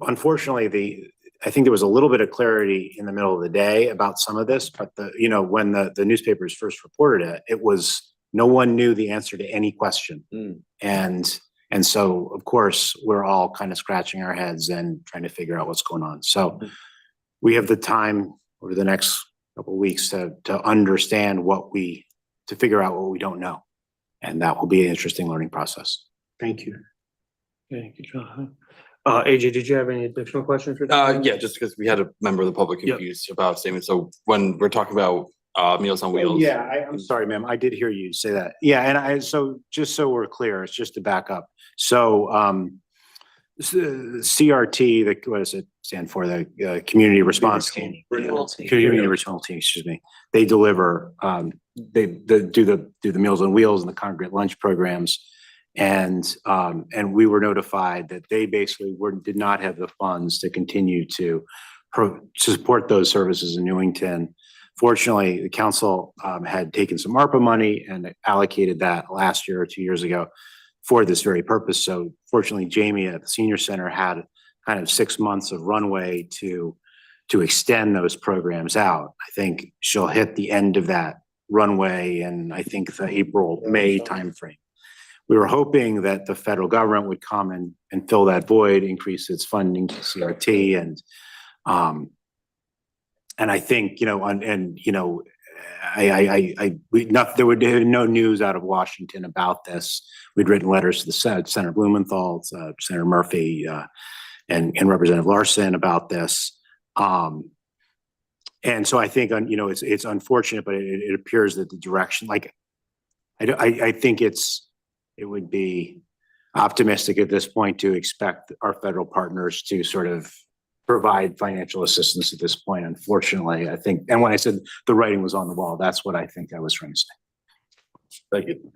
unfortunately, I think there was a little bit of clarity in the middle of the day about some of this, but when the newspapers first reported it, it was, no one knew the answer to any question. And so, of course, we're all kind of scratching our heads and trying to figure out what's going on. So we have the time over the next couple of weeks to understand to figure out what we don't know. And that will be an interesting learning process. Thank you. Thank you, John. AJ, did you have any additional questions for that? Yeah, just because we had a member of the public confused about statements. So when we're talking about Meals on Wheels. Yeah, I'm sorry, ma'am. I did hear you say that. Yeah, and so just so we're clear, it's just to back up. So CRT, what does it stand for? The Community Response Team. Community Response Team, excuse me. They deliver, they do the Meals on Wheels and the congregate lunch programs. And we were notified that they basically did not have the funds to continue to support those services in Newington. Fortunately, the council had taken some ARPA money and allocated that last year or 2 years ago for this very purpose. So fortunately, Jamie at the senior center had kind of 6 months of runway to extend those programs out. I think she'll hit the end of that runway in, I think, the April-May timeframe. We were hoping that the federal government would come and fill that void, increase its funding to CRT, and I think, there would have been no news out of Washington about this. We'd written letters to the Senator Blumenthal, Senator Murphy, and Representative Larson about this. And so I think, it's unfortunate, but it appears that the direction, I think it would be optimistic at this point to expect our federal partners to sort of provide financial assistance at this point. Unfortunately, I think, and when I said the writing was on the wall, that's what I think I was trying to say. Thank you.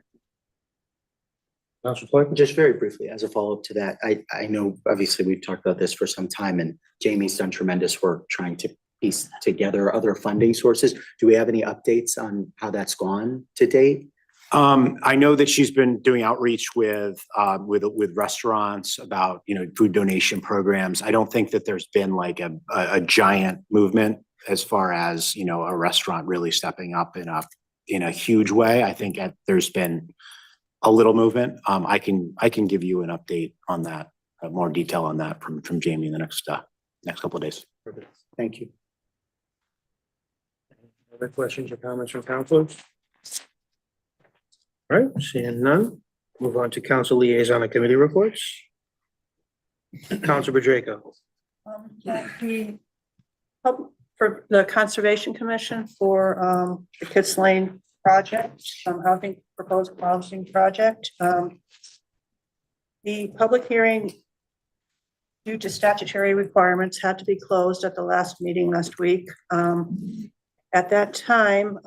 Just very briefly, as a follow-up to that, I know obviously we've talked about this for some time, and Jamie's done tremendous work trying to piece together other funding sources. Do we have any updates on how that's gone to date? I know that she's been doing outreach with restaurants about, food donation programs. I don't think that there's been like a giant movement as far as, a restaurant really stepping up in a huge way. I think there's been a little movement. I can give you an update on that, more detail on that from Jamie in the next couple of days. Thank you. Other questions or comments from councilors? All right, seeing none, move on to council liaison and committee reports. Council Bedrejko. For the Conservation Commission for the Kids Lane project, proposed housing project. The public hearing, due to statutory requirements, had to be closed at the last meeting last week. At that time,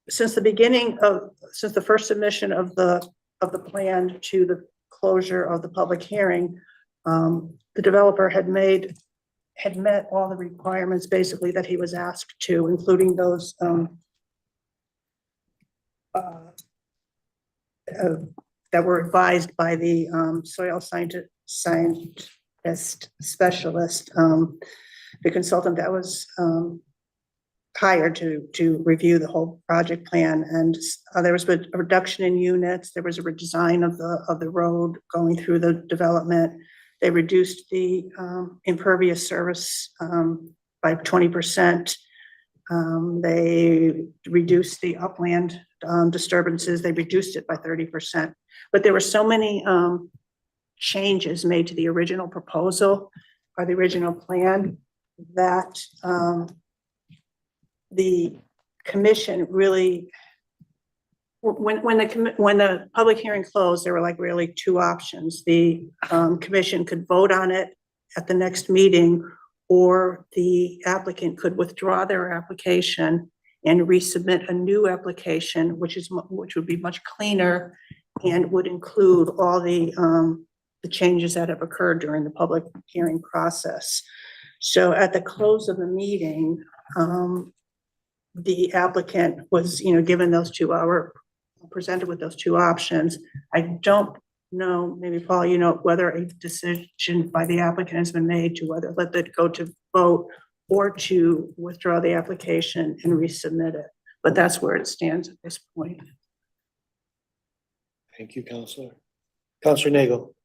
since the first submission of the plan to the closure of the public hearing, the developer had met all the requirements basically that he was asked to, including those that were advised by the soil scientist specialist, the consultant that was hired to review the whole project plan. And there was a reduction in units. There was a redesign of the road going through the development. They reduced the impervious surface by 20%. They reduced the upland disturbances. They reduced it by 30%. But there were so many changes made to the original proposal or the original plan that the commission really, when the public hearing closed, there were like really two options. The commission could vote on it at the next meeting, or the applicant could withdraw their application and resubmit a new application, which would be much cleaner and would include all the changes that have occurred during the public hearing process. So at the close of the meeting, the applicant was, given those 2 hours, presented with those two options. I don't know, maybe Paul, you know, whether a decision by the applicant has been made to whether let it go to vote or to withdraw the application and resubmit it. But that's where it stands at this point. Thank you, Counselor. Counselor Nagel.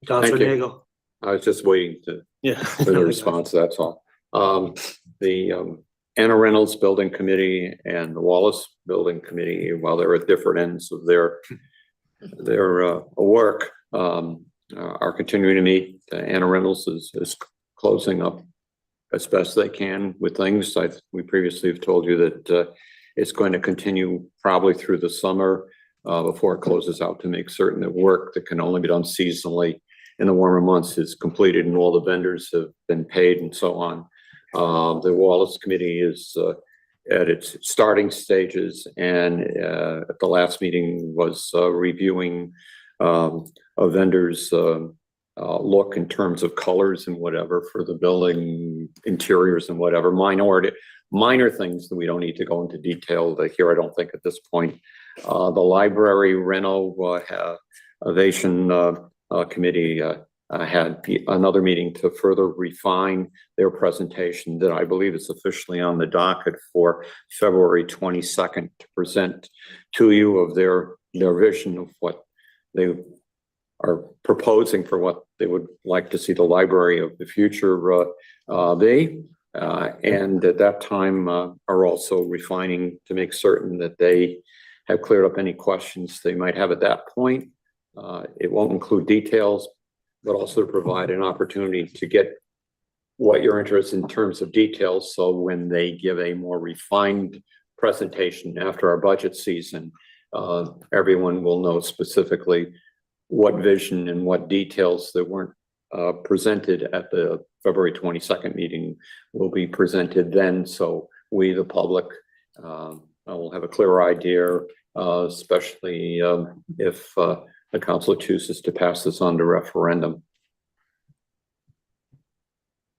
Counselor you. Nagel. I was just waiting to, Yeah. for the response, that's all. The Anna Reynolds Building Committee and the Wallace Building Committee, while they're at different ends of their work, are continuing to meet. Anna Reynolds is closing up as best they can with things. We previously have told you that it's going to continue probably through the summer before it closes out, to make certain that work that can only be done seasonally in the warmer months is completed and all the vendors have been paid and so on. The Wallace Committee is at its starting stages, and at the last meeting was reviewing a vendor's look in terms of colors and whatever for the building interiors and whatever, minor things that we don't need to go into detail here, I don't think, at this point. The library renovation committee had another meeting to further refine their presentation that I believe is officially on the docket for February 22nd to present to you of their vision of what they are proposing for what they would like to see the library of the future be. And at that time are also refining to make certain that they have cleared up any questions they might have at that point. It won't include details, but also to provide an opportunity to get what you're interested in terms of details. So when they give a more refined presentation after our budget season, everyone will know specifically what vision and what details that weren't presented at the February 22nd meeting will be presented then. So we, the public, will have a clearer idea, especially if the council chooses to pass this on to referendum.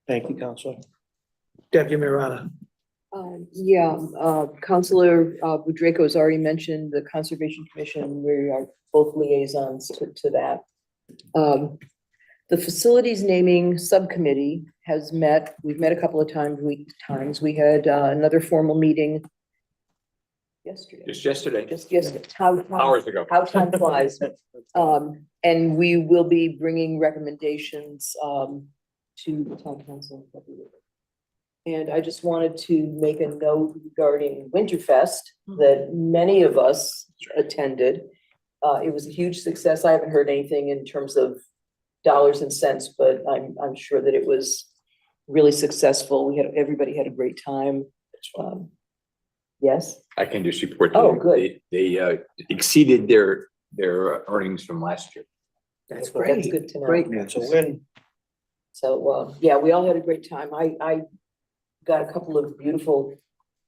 Thank you, Counselor. Deputy Mayor Rada. Councilor Budrako has already mentioned the Conservation Commission. We are both liaisons to that. The Facilities Naming Subcommittee has met. We've met a couple of times. We had another formal meeting yesterday. Just yesterday. Just yesterday. Hours ago. How time flies. And we will be bringing recommendations to the town council. And I just wanted to make a note regarding Winterfest that many of us attended. It was a huge success. I haven't heard anything in terms of dollars and cents, but I'm sure that it was really successful. Everybody had a great time. Yes. I can just report. Oh, good. They exceeded their earnings from last year. That's great. That's good to know. Great. It's a win. So, yeah, we all had a great time. I got a couple of beautiful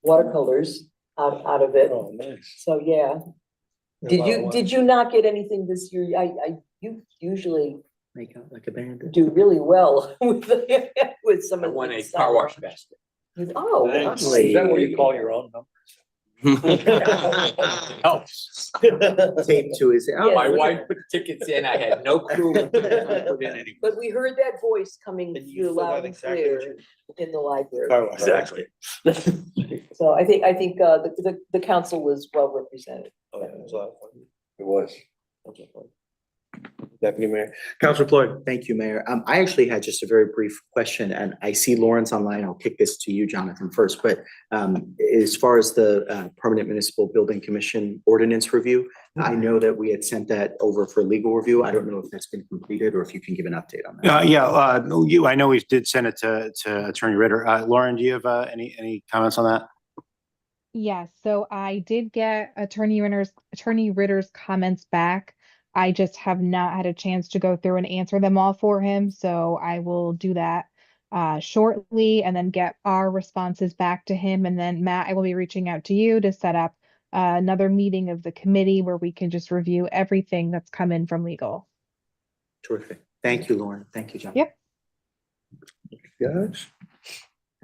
watercolors out of it. Oh, nice. So, yeah. Did you not get anything this year? You usually Make out like a bandit. do really well with some I of won a the car wash basket. Oh, Nice. lovely. Is that what you call your own Helps. Tape to his. Yeah. My wife put tickets in. I had no clue. What to put in anymore. But we heard that voice coming And you through forgot loud and exactly what clear in the library. Car wash. Exactly. So I think the council was well represented. Oh, yeah, it was a lot of fun. It was. Deputy Mayor. Counselor Floyd. Thank you, Mayor. I actually had just a very brief question, and I see Lawrence online. I'll kick this to you, Jonathan, first. But as far as the Permanent Municipal Building Commission ordinance review, I know that we had sent that over for legal review. I don't know if that's been completed or if you can give an update on that. I know we did send it to Attorney Ritter. Lauren, do you have any comments on that? Yes, so I did get Attorney Ritter's comments back. I just have not had a chance to go through and answer them all for him, so I will do that shortly and then get our responses back to him. And then Matt, I will be reaching out to you to set up another meeting of the committee where we can just review everything that's come in from legal. Terrific. Thank you, Lauren. Thank you, John. Yep. Guys,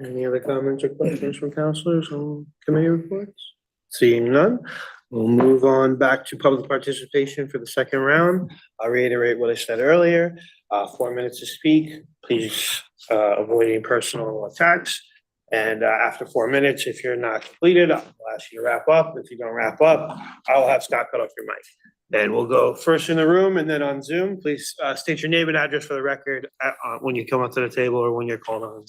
any other comments or questions from councilors on committee reports? Seeing none, We'll move on back to public participation for the second round. I'll reiterate what I said earlier. 4 minutes to speak. Please avoid any personal attacks. And after 4 minutes, if you're not completed, I'll ask you to wrap up. If you don't wrap up, I'll have Scott cut off your mic. And we'll go first in the room and then on Zoom. Please state your name and address for the record when you come up to the table or when you're called on.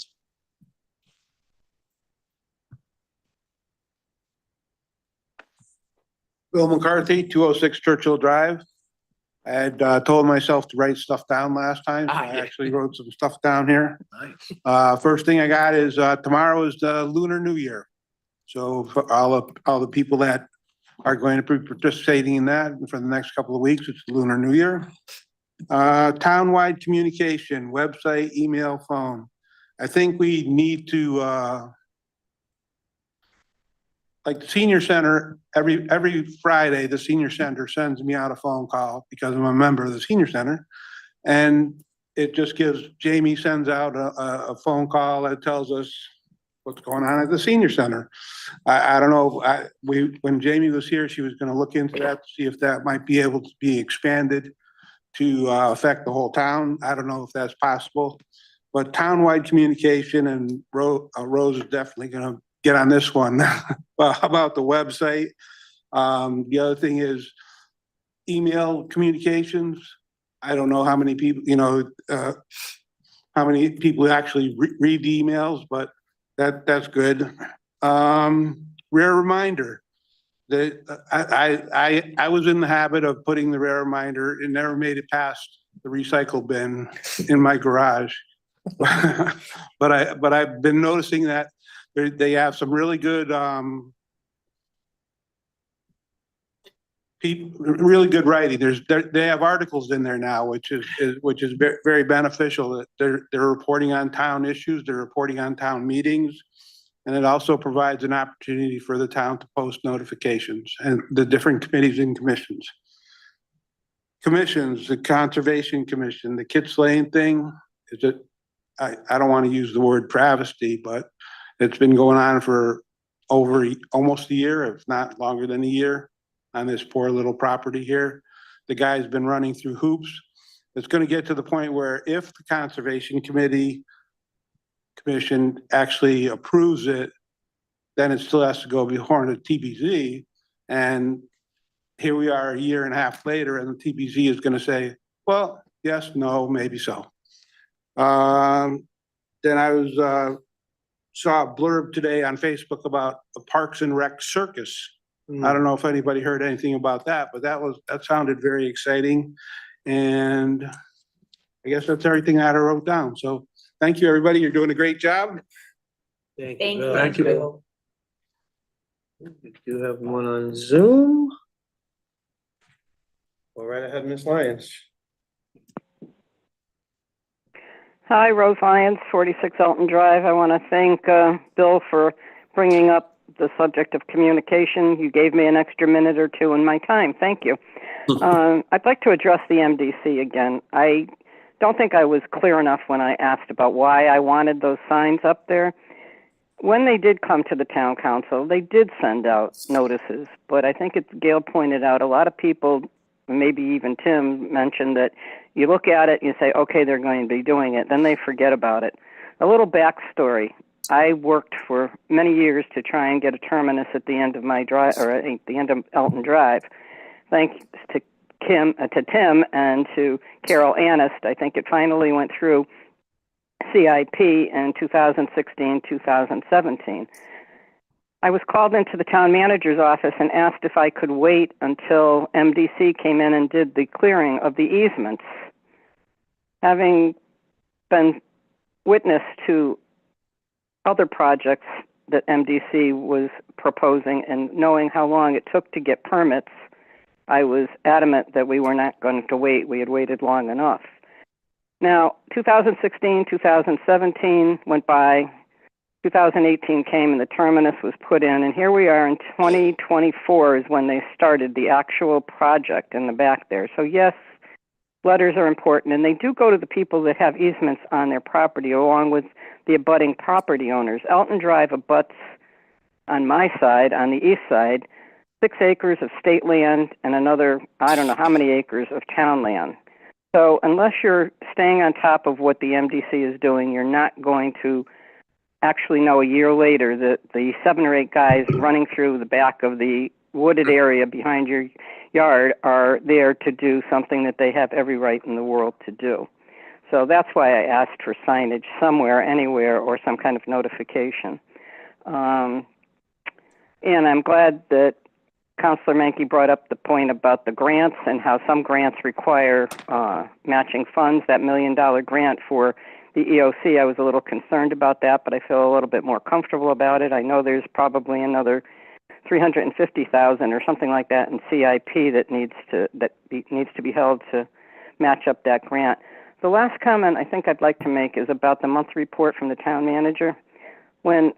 Bill McCarthy, 206 Churchill Drive. I had told myself to write stuff down last time, so I actually wrote some stuff down here. Nice. First thing I got is tomorrow is the Lunar New Year. So for all the people that are going to be participating in that for the next couple of weeks, it's Lunar New Year. Townwide communication, website, email, phone. I think we need to like the senior center, every Friday, the senior center sends me out a phone call because I'm a member of the senior center. And it just gives, Jamie sends out a phone call that tells us what's going on at the senior center. I don't know, when Jamie was here, she was gonna look into that to see if that might be able to be expanded to affect the whole town. I don't know if that's possible, but townwide communication, and Rose is definitely gonna get on this one. Well, how about the website? The other thing is email communications. I don't know how many people, how many people actually read the emails, but that's good. Rare reminder that I was in the habit of putting the rare reminder and never made it past the recycle bin in my garage. But I've been noticing that they have some really good really good writing. They have articles in there now, which is very beneficial. That they're reporting on town issues, they're reporting on town meetings, and it also provides an opportunity for the town to post notifications and the different committees and commissions. Commissions, the Conservation Commission, the Kits Lane thing, I don't want to use the word travesty, but it's been going on for over almost a year, if not longer than a year, on this poor little property here. The guy's been running through hoops. It's going to get to the point where if the Conservation Commission actually approves it, then it still has to go before the TBZ. And here we are a year and a half later, and the TBZ is going to say, well, yes, no, maybe so. Then I saw a blurb today on Facebook about a Parks and Rec circus. I don't know if anybody heard anything about that, but that sounded very exciting. And I guess that's everything that I wrote down. So thank you, everybody. You're doing a great job. Thank Thank you. you. Bill. Thank you, Bill. We do have one on Zoom. Go right ahead, Ms. Lyons. Hi, Rose Lyons, 46 Elton Drive. I want to thank Bill for bringing up the subject of communication. You gave me an extra minute or two in my time. Thank you. I'd like to address the MDC again. I don't think I was clear enough when I asked about why I wanted those signs up there. When they did come to the town council, they did send out notices, but I think Gail pointed out, a lot of people, maybe even Tim mentioned that you look at it, you say, okay, they're going to be doing it, then they forget about it. A little backstory. I worked for many years to try and get a terminus at the end of my drive, or at the end of Elton Drive. Thanks to Tim and to Carol Annist, I think it finally went through CIP in 2016, 2017. I was called into the town manager's office and asked if I could wait until MDC came in and did the clearing of the easements. Having been witness to other projects that MDC was proposing and knowing how long it took to get permits, I was adamant that we were not going to wait. We had waited long enough. Now, 2016, 2017 went by, 2018 came and the terminus was put in, and here we are in 2024 is when they started the actual project in the back there. So yes, letters are important, and they do go to the people that have easements on their property along with the abutting property owners. Elton Drive abuts on my side, on the east side, 6 acres of state land and another, I don't know how many acres of town land. So unless you're staying on top of what the MDC is doing, you're not going to actually know a year later that the 7 or 8 guys running through the back of the wooded area behind your yard are there to do something that they have every right in the world to do. So that's why I asked for signage somewhere, anywhere, or some kind of notification. And I'm glad that Councilor Mankey brought up the point about the grants and how some grants require matching funds. That $1 million grant for the EOC, I was a little concerned about that, but I feel a little bit more comfortable about it. I know there's probably another $350,000 or something like that in CIP that needs to be held to match up that grant. The last comment I think I'd like to make is about the monthly report from the town manager. When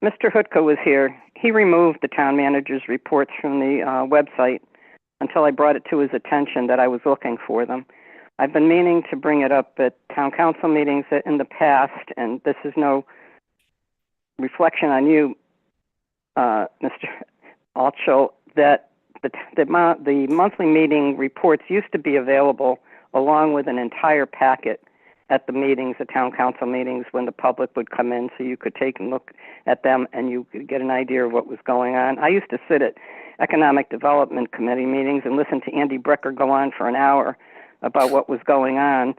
Mr. Hutka was here, he removed the town manager's reports from the website until I brought it to his attention that I was looking for them. I've been meaning to bring it up at town council meetings in the past, and this is no reflection on you, Mr. Altschul, that the monthly meeting reports used to be available along with an entire packet at the meetings, the town council meetings, when the public would come in, so you could take and look at them and you could get an idea of what was going on. I used to sit at Economic Development Committee meetings and listen to Andy Brecker go on for an hour about what was going on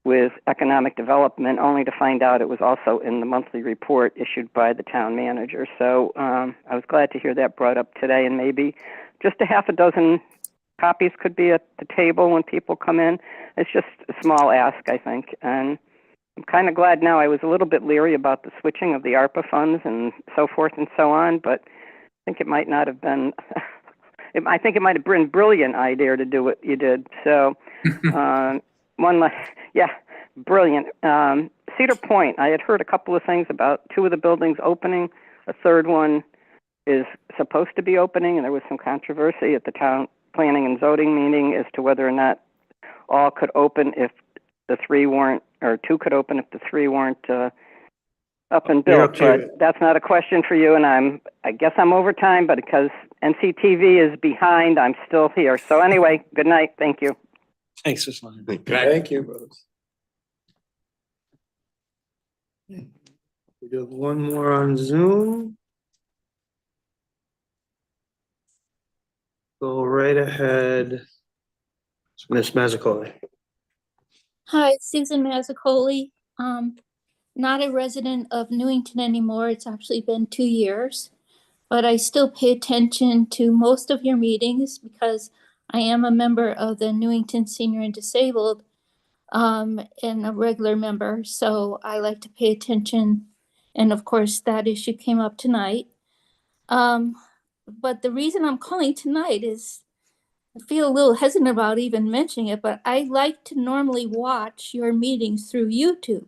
with economic development, only to find out it was also in the monthly report issued by the town manager. So I was glad to hear that brought up today, and maybe just a half a dozen copies could be at the table when people come in. It's just a small ask, I think. And I'm kind of glad now. I was a little bit leery about the switching of the ARPA funds and so forth and so on, but I think it might not have been, I think it might have been a brilliant idea to do what you did. So brilliant. Cedar Point, I had heard a couple of things about 2 of the buildings opening. A third one is supposed to be opening, and there was some controversy at the town planning and zoning meeting as to whether or not all could open if the 3 weren't, or 2 could open if the 3 weren't up and built. But that's not a question for you, and I guess I'm over time, but because NCTV is behind, I'm still here. So anyway, good night. Thank you. Thanks, Islam. Thank you, brothers. We do have one more on Zoom. Go right ahead. Ms. Mazzacoli. Hi, Susan Mazzacoli. Not a resident of Newington anymore. It's actually been 2 years, but I still pay attention to most of your meetings because I am a member of the Newington Senior and Disabled and a regular member. So I like to pay attention. And of course, that issue came up tonight. But the reason I'm calling tonight is I feel a little hesitant about even mentioning it, but I like to normally watch your meetings through YouTube.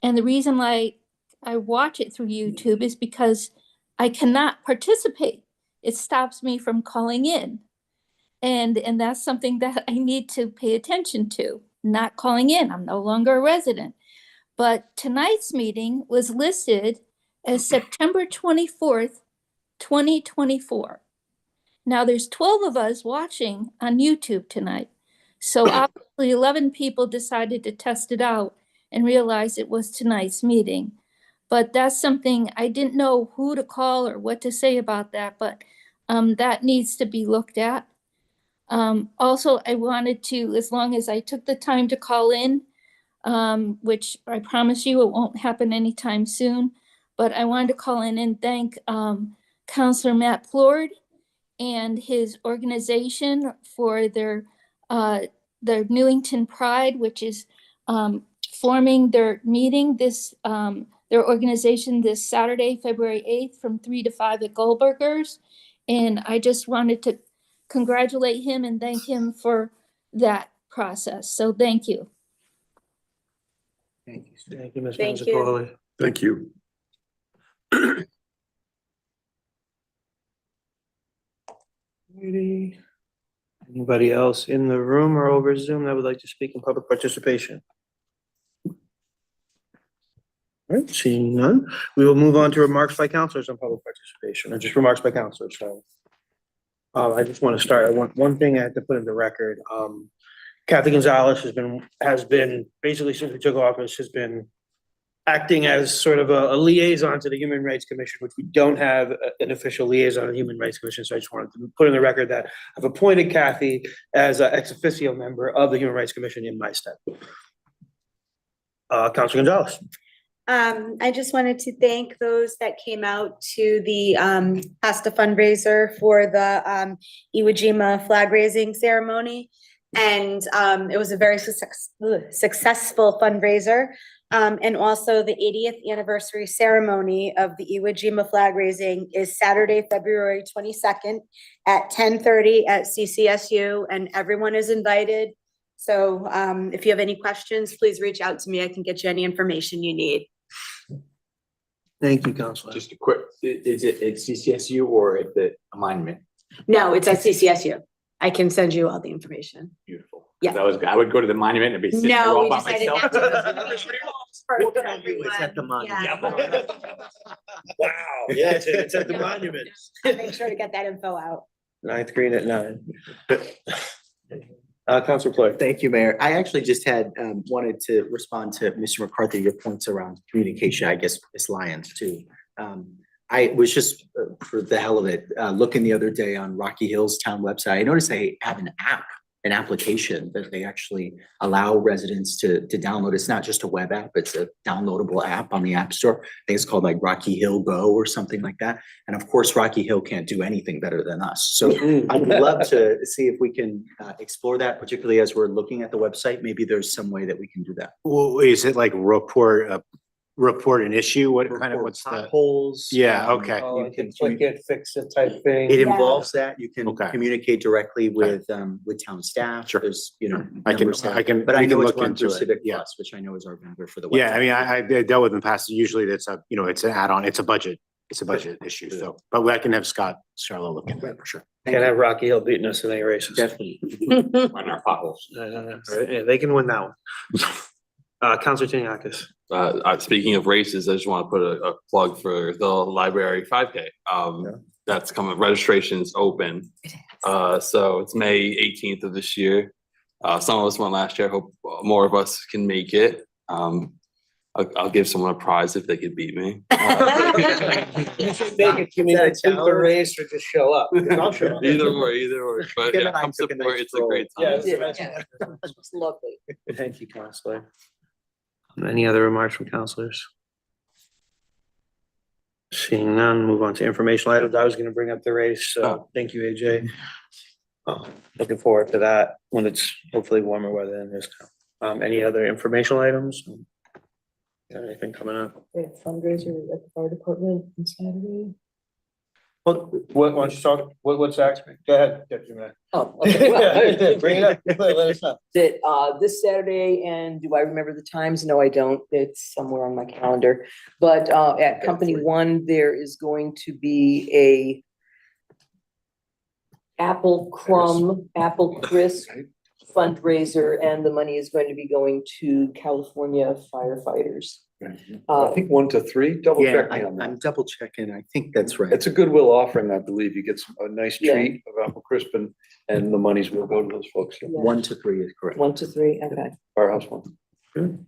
And the reason why I watch it through YouTube is because I cannot participate. It stops me from calling in. And that's something that I need to pay attention to, not calling in. I'm no longer a resident. But tonight's meeting was listed as September 24th, 2024. Now there's 12 of us watching on YouTube tonight. So obviously 11 people decided to test it out and realized it was tonight's meeting. But that's something I didn't know who to call or what to say about that, but that needs to be looked at. Also, I wanted to, as long as I took the time to call in, which I promise you it won't happen anytime soon, but I wanted to call in and thank Councilor Matt Plord and his organization for their Newington Pride, which is forming their meeting their organization this Saturday, February 8th from 3 to 5 at Goldberger's. And I just wanted to congratulate him and thank him for that process. So thank you. Thank you. Thank you, Ms. Thank you. Mazzacoli. Thank you. Anybody else in the room or over Zoom that would like to speak in public participation? All right, seeing none, we will move on to remarks by counselors on public participation, or just remarks by counselors. So I just want to start, one thing I have to put in the record, Kathy Gonzalez has been, basically since we took office, has been acting as sort of a liaison to the Human Rights Commission, which we don't have an official liaison of the Human Rights Commission, so I just wanted to put in the record that I've appointed Kathy as an ex officio member of the Human Rights Commission in my stead. Councilor Gonzalez. I just wanted to thank those that came out to the pasta fundraiser for the Iwo Jima flag raising ceremony. And it was a very successful fundraiser. And also the 80th anniversary ceremony of the Iwo Jima flag raising is Saturday, February 22nd at 10:30 at CCSU, and everyone is invited. So if you have any questions, please reach out to me. I can get you any information you need. Thank you, Councilor. Just a quick, is it at CCSU or at the monument? No, it's at CCSU. I can send you all the information. Beautiful. Yeah. I would go to the monument and be sitting there No, all we by decided myself. not to. It's at the monument. Wow, yeah, it's at the monument. I'll make sure to get that info out. 9th green at 9. Councilor Floyd. Thank you, Mayor. I actually just had wanted to respond to Mr. McCarthy, your points around communication, I guess Ms. Lyons too. I was just for the hell of it, looking the other day on Rocky Hill's town website. I noticed they have an application that they actually allow residents to download. It's not just a web app, it's a downloadable app on the App Store. I think it's called like Rocky Hill Go or something like that. And of course, Rocky Hill can't do anything better than us. So I would love to see if we can explore that, particularly as we're looking at the website. Maybe there's some way that we can do that. Well, is it like report an issue? What's the? Potholes. Yeah, okay. You can Click it, fix it type thing. It involves that. You can Okay. communicate directly with town staff. Sure. There's, I can numbers there. But But I we can know it's look run into through it. Civic Yeah. Plus, which I know is our vendor for the. Yeah, I website. mean, I dealt with in the past, usually it's it's an add-on, it's a budget issue, so, but I can have Charlotte look into that for sure. Can't have Rocky Hill beating us in any races. Definitely. On our potholes. Yeah, they can win that one. Councilor Tiniakis. Speaking of races, I just want to put a plug for the library 5K. That's coming, registration's open. So it's May 18th of this year. Some of us went last year. I hope more of us can make it. I'll give someone a prize if they could beat me. You should make it, can we Is that a take the challenge? race or just show up? I'll show up. Either or. But Kim yeah, and I come took a support. nice It's a great Yeah, time. It's lovely. Thank you, Councilor. Any other remarks from councilors? Seeing none, move on to informational items. I was gonna bring up the race, so thank you, AJ. Looking forward to that when it's hopefully warmer weather than this time. Any other informational items? Got anything coming up? Fundraiser at the fire department on Saturday. What, why don't you talk, what's that? Go ahead, Deputy Mayor. Oh, okay. Well, Bring it up, let us know. That this Saturday, and do I remember the times? No, I don't. It's somewhere on my calendar. But at Company One, there is going to be a apple crisp fundraiser, and the money is going to be going to California firefighters. I think 1 to 3, double Yeah, check me on that. I'm double checking. I think that's right. It's a goodwill offering, I believe. You get a nice Yeah. treat of apple crisp and the monies will go to those folks. Yeah. 1 to 3 is correct. 1 to 3, okay. Firehouse one. Good.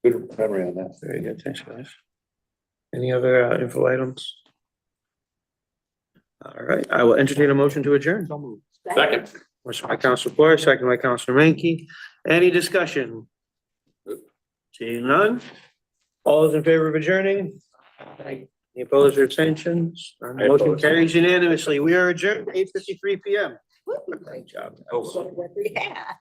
Good memory on that. Very good, thanks, guys. Any other info items? All right, I will entertain a motion to adjourn. Second. Motion by Councilor Flores, second by Councilor Menke. Any discussion? Seeing none? All those in favor of adjourning? Any opposed or abstentions? Motion carries unanimously. We are adjourned 8:53 PM. Great job. Yeah.